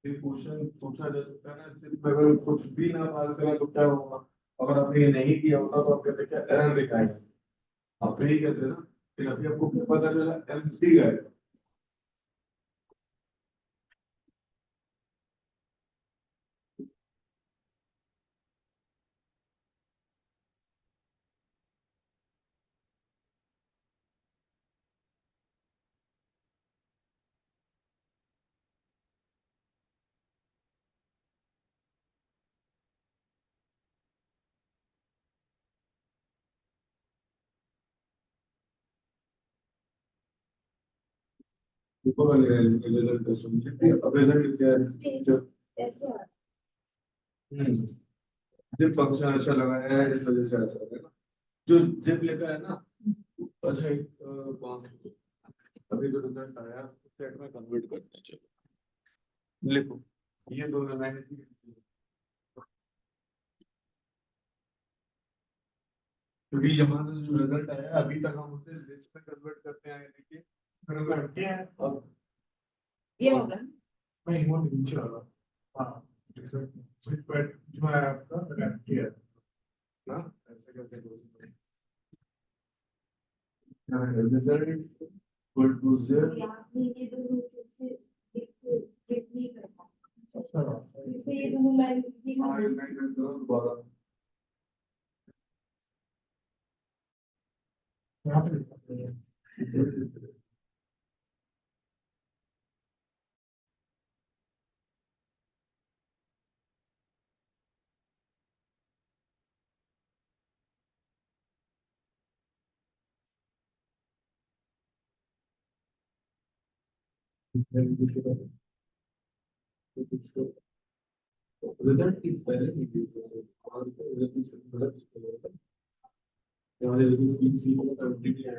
ये क्वेश्चन पूछा जा सकता है ना, सिर्फ अगर कुछ भी ना पास करें तो क्या होगा। अगर आपने ये नहीं किया होता तो आप कहते क्या एरर दिखाएगा। आप तो यही कहते हैं ना, फिर अभी आपको क्या पता चला, एमसी का है। ऊपर वाले रिजल्ट को समझते हैं, अब रिजल्ट क्या है जो ऐसे आ जिप फंक्शन अच्छा लगाया है, इस वजह से ऐसा है ना। जो जिप लिखा है ना, अच्छा अभी तो रिजल्ट आया, सेट में कन्वर्ट करते हैं। चलो लिखो, ये दोनों लाइन थी। क्योंकि यहाँ से जो रिजल्ट आया है, अभी तक हम उसे लिस्ट में कन्वर्ट करते आए, देखिए कन्वर्ट किया है अब। ये होगा नहीं वो नीचे वाला। हाँ बट जो है आपका empty है ना, ऐसे कैसे हो सकता है? रिजल्ट इक्वल टू तो आपने ये दोनों से लिख नहीं कर पाए, इसे ये दोनों लाइन लिखी दोबारा यहाँ पे लिखते हैं। रिजल्ट इज पहले और रिजल्ट इज गलत हमारे रिजल्ट की सी को कंप्लीट है।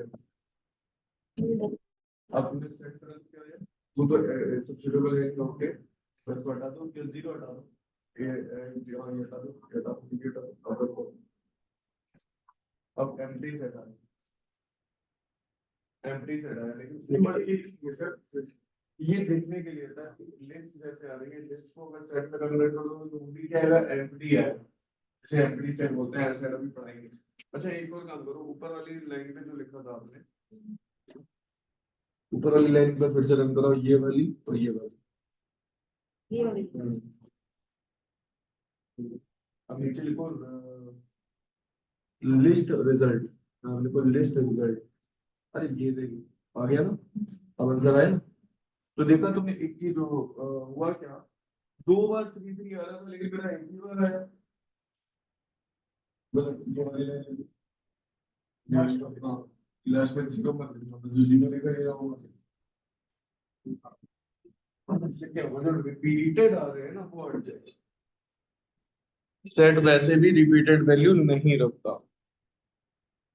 आपने सेट कर क्या है वो तो सब्सिट्यूएबल है ओके, बस हटा दो फिर जीरो हटा दो, ये और ये हटा दो, ये हटा दो, ये हटा दो। अब एम्प्टी सेट है, एम्प्टी सेट है, लेकिन सिंपल ये सर ये देखने के लिए था लिस्ट जैसे आ रही है, लिस्ट को अगर सेट में कन्वर्ट करो तो वो भी क्या है, एम्प्टी है, जैसे एम्प्टी सेट बोलते हैं, ऐसे अभी पढ़ाएंगे। अच्छा एक और काम करो, ऊपर वाली लाइन पे जो लिखा था आपने, ऊपर वाली लाइन पर फिर से रन कराओ, ये वाली और ये वाली। ये वाली। अब नीचे लिखो लिस्ट रिजल्ट, हाँ लिखो लिस्ट रिजल्ट। अरे ये देखिए आ गया ना, अब आंसर आया। तो देखा तुमने एक चीज हुआ क्या, दो बार थ्री थ्री आ रहा था लेकिन मेरा एक ही बार आया। मतलब ये वाली लाइन लास्ट हाँ लास्ट में जीरो मत लिखना, बस जीरो लिखा ये होगा। इससे क्या होगा, जो रिपीटेड आ रहे हैं ना वो हट जाएगा। सेट वैसे भी रिपीटेड वैल्यू नहीं रखता,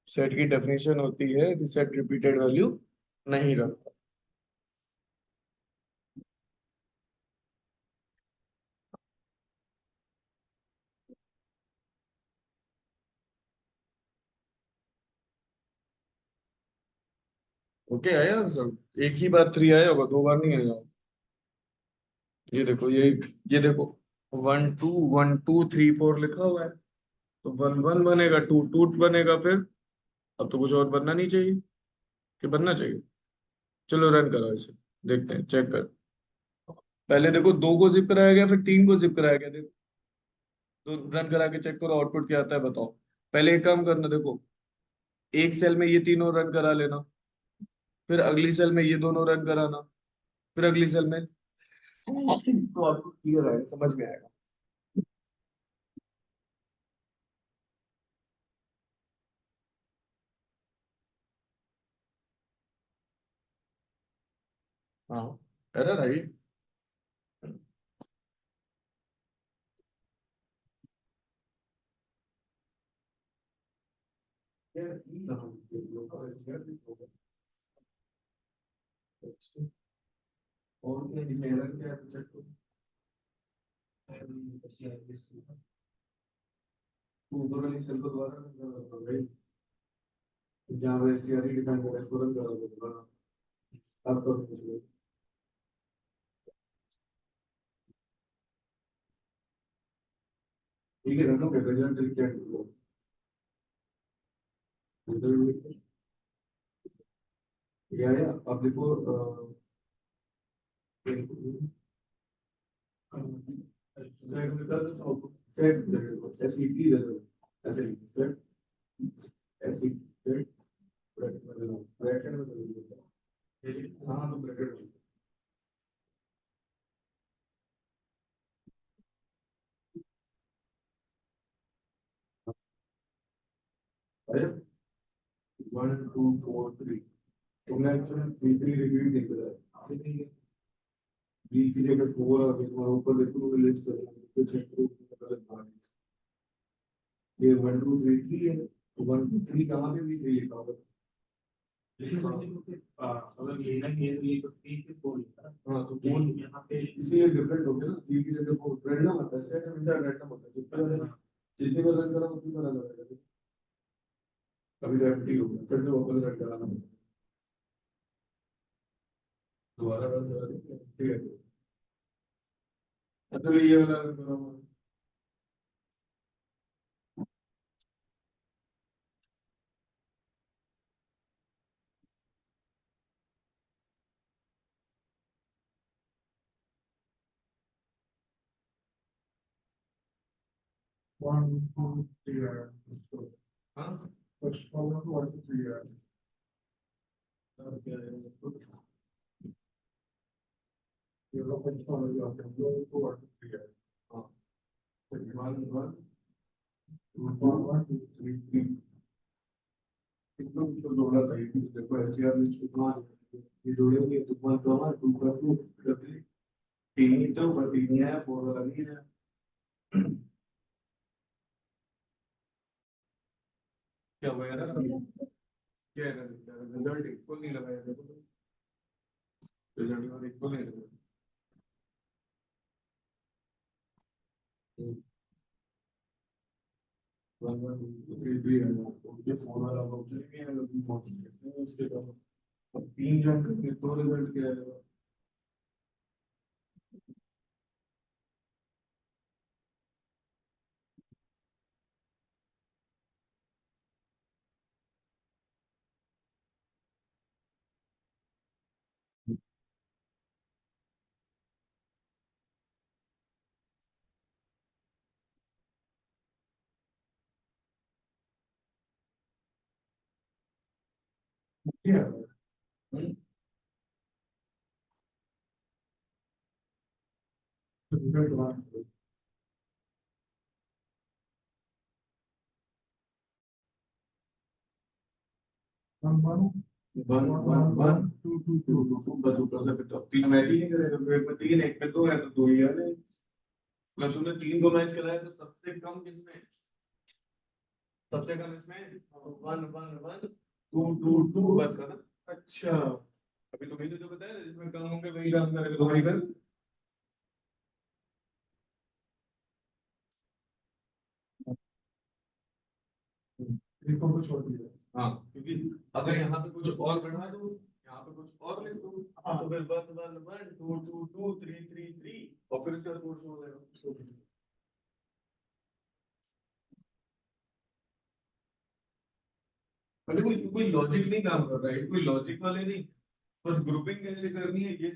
सेट की डेफिनेशन होती है कि सेट रिपीटेड वैल्यू नहीं रखता। ओके आया आंसर, एक ही बार थ्री आया होगा, दो बार नहीं आया होगा। ये देखो ये देखो 1 2 1 2 3 4 लिखा हुआ है, तो 1 1 बनेगा, 2 2 बनेगा, फिर अब तो कुछ और बनना नहीं चाहिए कि बनना चाहिए। चलो रन करो इसे, देखते हैं, चेक कर। पहले देखो दो को जिप कराया गया, फिर तीन को जिप कराया गया, देखो तो रन करा के चेक करो आउटपुट क्या आता है, बताओ। पहले एक काम करना, देखो एक सेल में ये तीनों रन करा लेना, फिर अगली सेल में ये दोनों रन कराना, फिर अगली सेल में, तो आपको क्लियर आएगा, समझ में आएगा। हाँ एरर आई। और क्या एरर क्या है चेक करो, ऊपर वाली सेल को दोबारा रन करो भाई, जहाँ पे एसटीआर डिफाइन करा है उसको रन करो दोबारा। अब तो ठीक है, रन हो गया, रिजल्ट क्या है, रिजल्ट क्या है, अब देखो सेट एसईटी ऐसे सेट एसईटी ब्रैकेट में हाँ तो ब्रैकेट में अरे 1 2 4 3, तुमने एक्चुअली थ्री थ्री रिपीट देख रहा है, बी की जगह फोर आ गया, तुम्हारे ऊपर देखो तो लिस्ट चलेगा तो चेक करो गलत बात है। ये 1 2 3 3 है, तो 1 2 3 कहाँ पे भी 3 लिखा होगा, अगर ये ना ये तो 3 से 4 लिखा है। हाँ तो 4 यहाँ पे इसलिए डिफरेंट हो गया ना, 3 की जगह 4 रैंडम आता है, सेट हमेशा रैंडम होता है, जितनी बार रन करा उतनी बार अलग रहेगा। अभी तो एम्प्टी हो गया, फिर से वापस रन कराना पड़ेगा, दोबारा रन करा देंगे, ठीक है। तो ये वाला करो। 1 2 3 हाँ फर्स्ट प्रॉब्लम 1 2 3 और क्या है ये लोग फर्स्ट प्रॉब्लम जो आते हैं वो तो 1 2 3 हाँ 1 1 2 3 3 इसको तो जोड़ना चाहिए कि देखो एचसीआर में छुपना ये जोड़ेंगे तो 1 2 2 तीन ही तो पर तीन ही है 4 वाला नहीं है क्या हुआ यार क्या है रिजल्ट इक्वल नहीं लगाया देखो रिजल्ट इक्वल नहीं लगाया 1 1 2 3 है मुझे 4 वाला ऑप्शन भी है लेकिन 4 उसके बाद अब तीन जन के तो रिजल्ट क्या है क्या है रिजल्ट 1 1 1 2 2 2 बस ऊपर से फिर तो तीन मैच ही नहीं करेगा तो एक में तीन एक में दो है तो दो ही है नहीं मतलब तुमने तीन को मैच कराया तो सबसे कम किसमें सबसे कम इसमें 1 1 1 2 2 2 बस है ना अच्छा अभी तो मैंने जो बताया ना, जिसमें कम होंगे वही काम करेगा तो वही कर इसको कुछ छोड़ दिया हाँ क्योंकि अगर यहाँ पे कुछ और बढ़ा दो यहाँ पे कुछ और लिख दो तो फिर 1 1 1 2 2 2 3 3 3 और फिर इसका कोर्स हो जाएगा मतलब कोई कोई लॉजिक नहीं काम कर रहा है कोई लॉजिक वाले नहीं बस ग्रुपिंग कैसे करनी है ये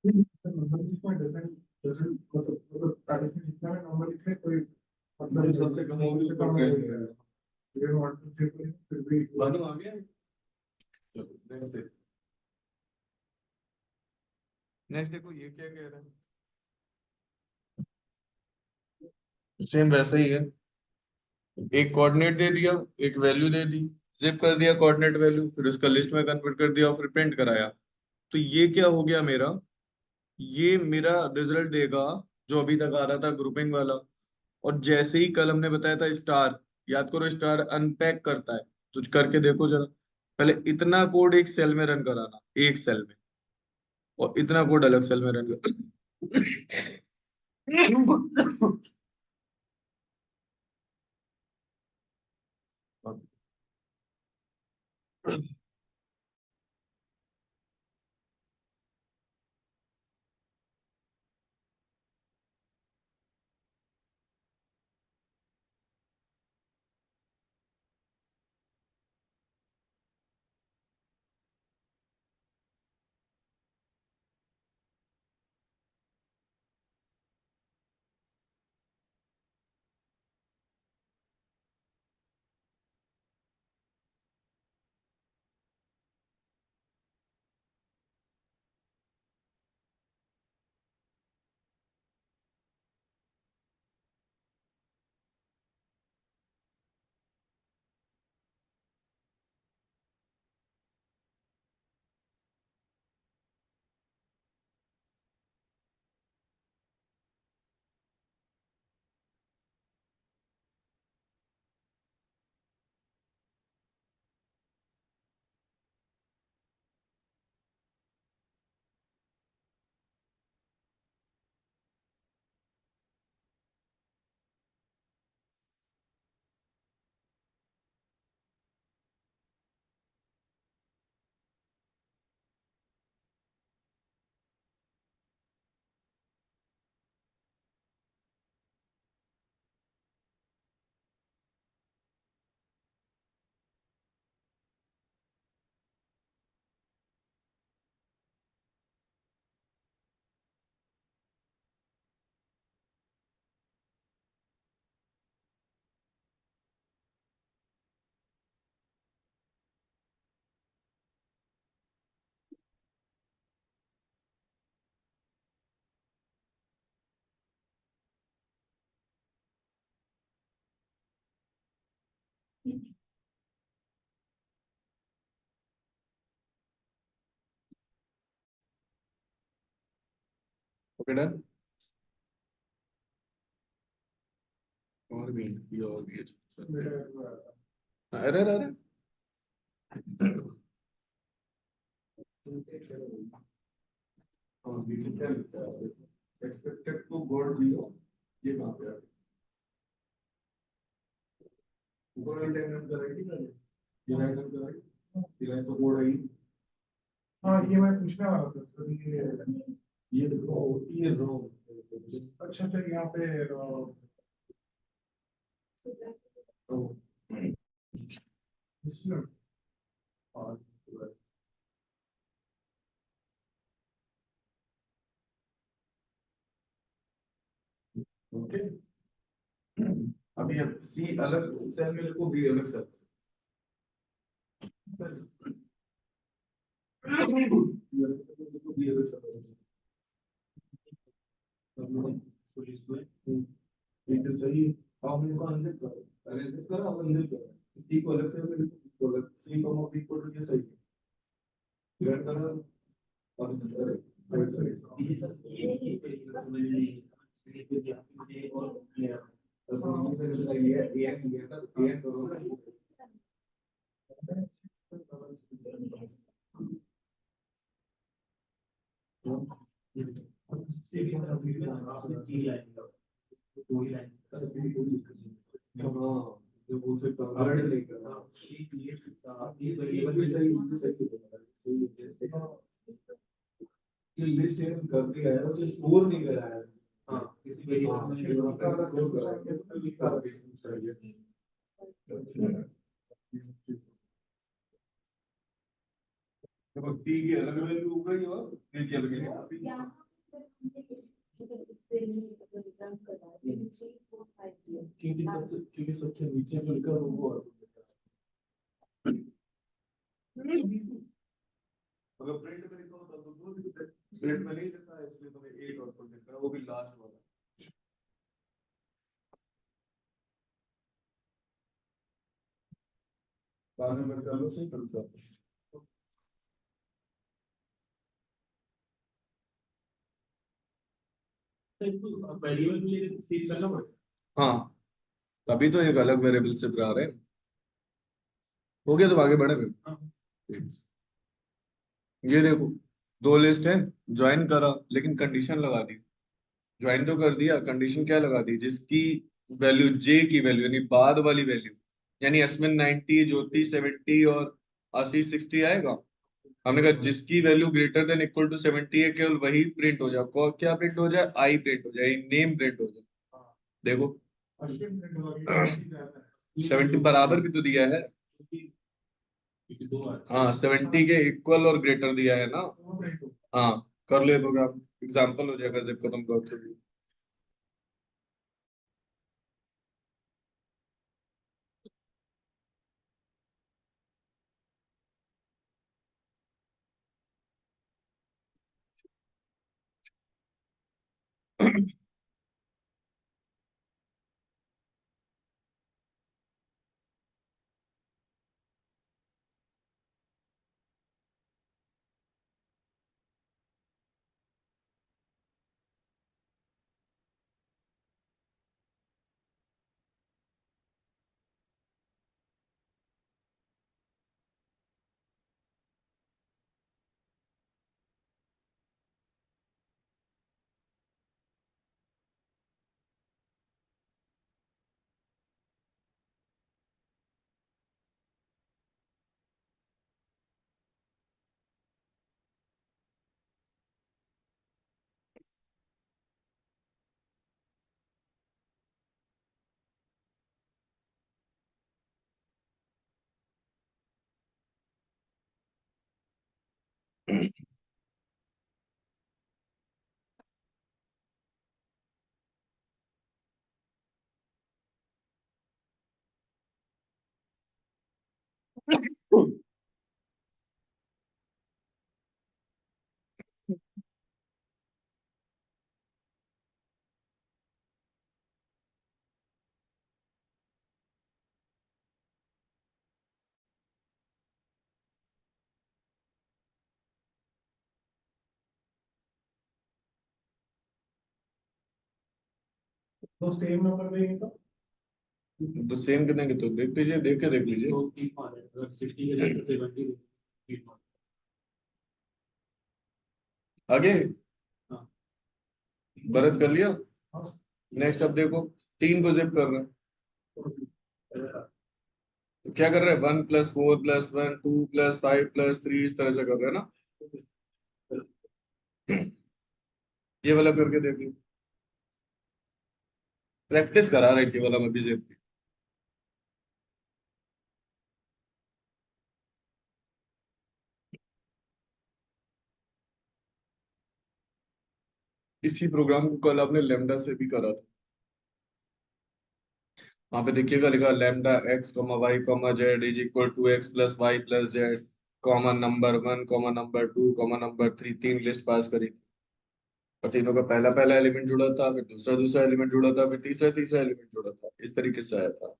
सीखना मतलब सबसे कम होगी उसको प्रेस करेगा बानू आ गया चलो नेक्स्ट देखो ये क्या कह रहा है सेम वैसा ही है एक कोऑर्डिनेट दे दिया एक वैल्यू दे दी जिप कर दिया कोऑर्डिनेट वैल्यू फिर उसका लिस्ट में कन्वर्ट कर दिया और फिर प्रिंट कराया तो ये क्या हो गया मेरा ये मेरा रिजल्ट देगा जो अभी तक आ रहा था ग्रुपिंग वाला और जैसे ही कल हमने बताया था स्टार याद करो स्टार अनपैक करता है तो करके देखो जरा पहले इतना कोड एक सेल में रन कराना एक सेल में और इतना कोड अलग सेल में रन कर ओके डन। और भी ये और भी है। अरे अरे अरे हाँ बीच क्या लिखता है एक्सपेक्टेड टू गॉड जीरो ये कहाँ पे आ गया ऊपर वाली टाइम नंबर है कि नहीं ये राइट नंबर है ये राइट तो गॉड है ही हाँ ये मैं पूछने वाला था तो ये देखो ये रॉन्ग अच्छा अच्छा यहाँ पे इसमें ओके अभी सी अलग सेल में लिखो बी अलग सेल बी अलग सेल ये तो सही है आप इनको अंदर करो पहले अंदर करो अब अंदर करो सी को अलग सेल में लिखो को अलग सी को बी को ये सही है ग्रेड करो अब अंदर ये सब ये करो से भी आपने तीन लाइन दो ही लाइन हाँ जो बोल सकता हूँ वर्ड नहीं करना ये वेरिएबल भी सही ये लिस्ट कर दिया है उसे स्टोर नहीं करा है हाँ किसी वेरिएबल में स्टोर करा है तो लिखा है देखो टी की अलग वैल्यू हो गई और टी की अलग वैल्यू क्योंकि सबसे नीचे जो लिखा है वो अगर प्रिंट में लिखा होता तो दो लिखते प्रिंट में नहीं लिखा है इसलिए तुम्हें एक और लिख रहा है वो भी लास्ट वाला बाद में कर लो सही कर दो हाँ तभी तो एक अलग वेरिएबल से करा रहे हैं। हो गया तो आगे बढ़े फिर। ये देखो दो लिस्ट है ज्वाइन करा लेकिन कंडीशन लगा दी। ज्वाइन तो कर दिया कंडीशन क्या लगा दी जिसकी वैल्यू जे की वैल्यू यानी बाद वाली वैल्यू यानी अश्विन 90 ज्योति 70 और आशीष 60 आएगा। हमने कहा जिसकी value greater than equal to 70 है केवल वही प्रिंट हो जाए क्या प्रिंट हो जाए आई प्रिंट हो जाए नेम प्रिंट हो जाए। देखो 70 बराबर भी तो दिया है। हाँ 70 के इक्वल और ग्रेटर दिया है ना। हाँ कर ले प्रोग्राम एग्जाम्पल हो जाएगा जब खत्म करो। तो सेम नंबर देंगे तो सेम कितने तो देख लीजिए, देख के देख लीजिए। तो 3 मान है, अगर 60 के जगह 70 3 मान। आगे हाँ। भरत कर लिया। हाँ। नेक्स्ट अब देखो, 3 को जिप कर रहे हैं, तो क्या कर रहे हैं, 1 + 4 + 1 2 + 5 + 3 इस तरह से कर रहे हैं ना। ये वाला करके देख लो, प्रैक्टिस करा रहे ये वाला मैं भी जिप। इसी प्रोग्राम को कल आपने लेमडा से भी करा था। वहां पे देखिएगा लिखा lambda x, y, z = x + y + z, number 1, number 2, number 3, 3 list pass करी थी। और तीनों का पहला पहला एलिमेंट जुड़ा था, फिर दूसरा दूसरा एलिमेंट जुड़ा था, फिर तीसरा तीसरा एलिमेंट जुड़ा था, इस तरीके से आया था।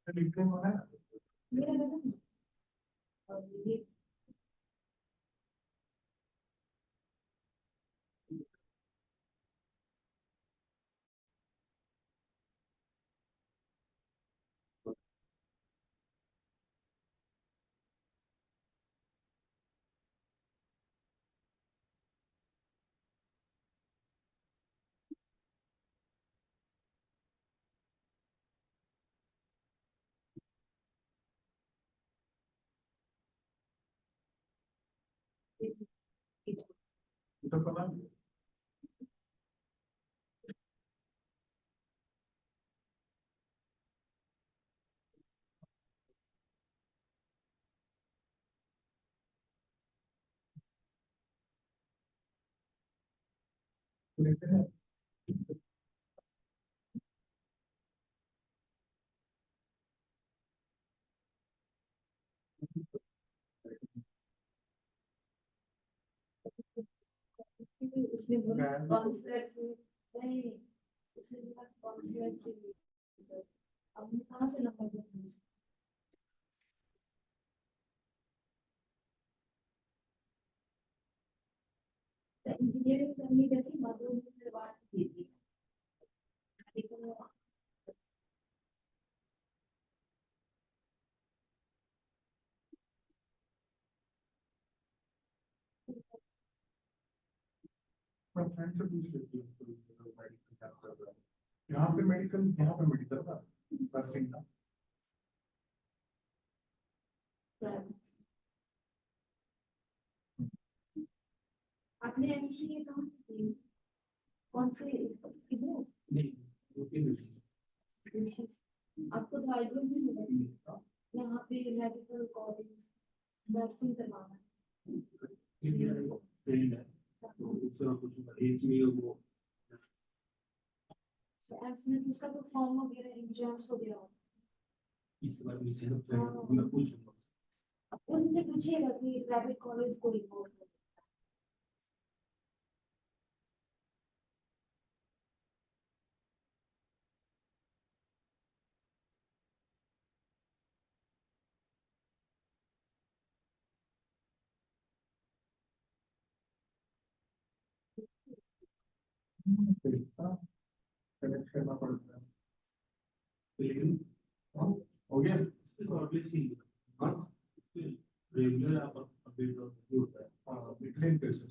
लिखने वाला है। मेरा बता। और ये तो पता है। लिखते हैं। उसमें कॉन्सेप्ट नहीं, दूसरे के पास कौन सी वैसे अब मैं कहाँ से नंबर दूंगी? इंजीनियरिंग करनी रहती मधुर में करवा देती लेकिन मैं फ्रेंड से पूछ लेती हूँ तो मेडिकल क्या कर रहा है यहाँ पे मेडिकल का नर्सिंग का आपने एमसीए कहाँ से की? कौन से किधर? नहीं वो भी नहीं आपको तो आइडिया नहीं मिला यहाँ पे मेडिकल कॉलेज नर्सिंग करवाना फील्ड है तो उससे कुछ एज में वो तो ऐसे में उसका तो फॉर्म वगैरह एग्जाम्स वगैरह होता इस बार नीचे मैं पूछूंगा है। अब उनसे पूछिएगा कि प्राइवेट कॉलेज कोई हो कनेक्ट करना पड़ता है लेकिन हाँ, हो गया इसके शॉर्टलिस्ट ही हाँ इसके रेगुलर आप अपडेट होता है हाँ लिंक्डइन पे से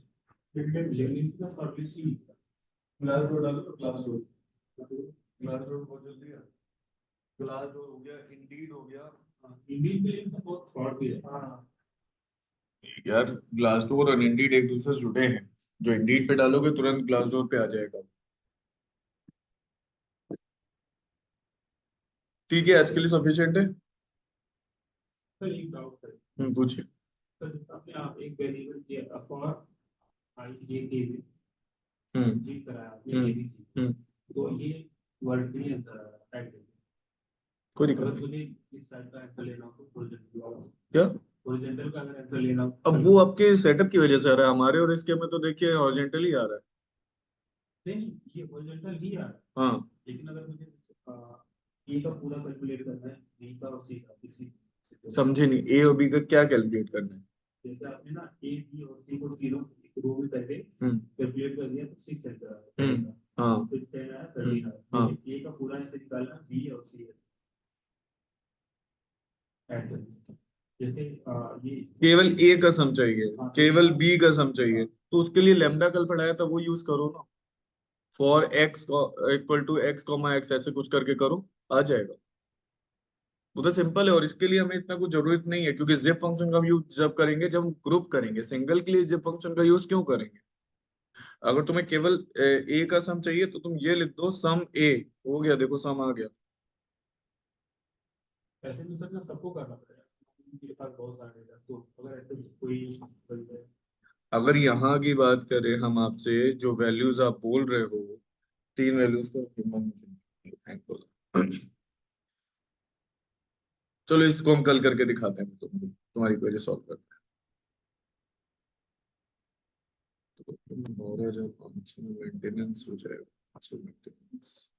लेकिन इसका शॉर्टलिस्ट ही क्लास डोर डालो तो क्लास डोर बहुत जल्दी है। क्लास डोर हो गया, इंडीड हो गया। इंडियन के लिए तो बहुत फ्रॉड भी है हाँ यार ग्लासडोर और इंडीड एक दूसरे से जुड़े हैं। जो इंडीड पे डालोगे तुरंत ग्लासडोर पे आ जाएगा। ठीक है, आज के लिए सफिशिएंट है। सर एक डाउट है पूछिए। सर आपने आप एक वेरिएबल दिया फॉर आई जे के भी हम्म जी कराया आपने हम्म एबीसी हम्म तो ये वर्ड नहीं अंदर आ रहा है कोई दिक्कत अगर नहीं। मुझे इस साइड का आंसर लेना हो तो हॉरिजॉन्टल क्या? हॉरिजॉन्टल का अगर आंसर लेना हो अब वो आपके सेटअप की वजह से आ रहा है, हमारे और इसके में तो देखिए हॉरिजॉन्टल ही आ रहा है। नहीं ये हॉरिजॉन्टल ही आ रहा है हाँ, लेकिन अगर मुझे ए का पूरा कैलकुलेट करना है बी का और सी का इसी समझे नहीं, ए और बी का क्या कैलकुलेट करना है? जैसे आपने ना ए बी और सी को तीनों रो में करके हम्म कैलकुलेट कर दिया तो 6 आंसर हम्म आएगा हाँ फिर 10 आया 13 आया हाँ। मुझे ए का पूरा आंसर निकालना बी और सी ऐड करना जैसे ये केवल ए का सम चाहिए, हाँ, केवल A बी का सम चाहिए, हाँ, तो उसके लिए लेमडा कल पढ़ाया था वो यूज करो ना। For x equal to x comma x ऐसे कुछ करके करो, आ जाएगा। वो तो सिंपल है, और इसके लिए हमें इतना कुछ जरूरत नहीं है, क्योंकि जिप फंक्शन का यूज जब करेंगे जब हम ग्रुप करेंगे, सिंगल के लिए जिप फंक्शन का यूज क्यों करेंगे? अगर तुम्हें केवल ए का सम चाहिए तो तुम ये लिख दो, सम ए। हो गया, देखो सम आ गया। ऐसे में सर ना सबको करना पड़ेगा मेरे पास बहुत सारे हैं तो अगर ऐसे कोई बन जाए अगर यहाँ की बात करें हम आपसे, जो वैल्यूज आप बोल रहे हो, 3 वैल्यूज तो थैंक बोला। चलो इसको हम कल करके दिखाते हैं, तुम्हारी क्वेरी सॉल्व करते हैं। तो 12,500 मेंटेनेंस हो जाएगा, 500 मेंटेनेंस।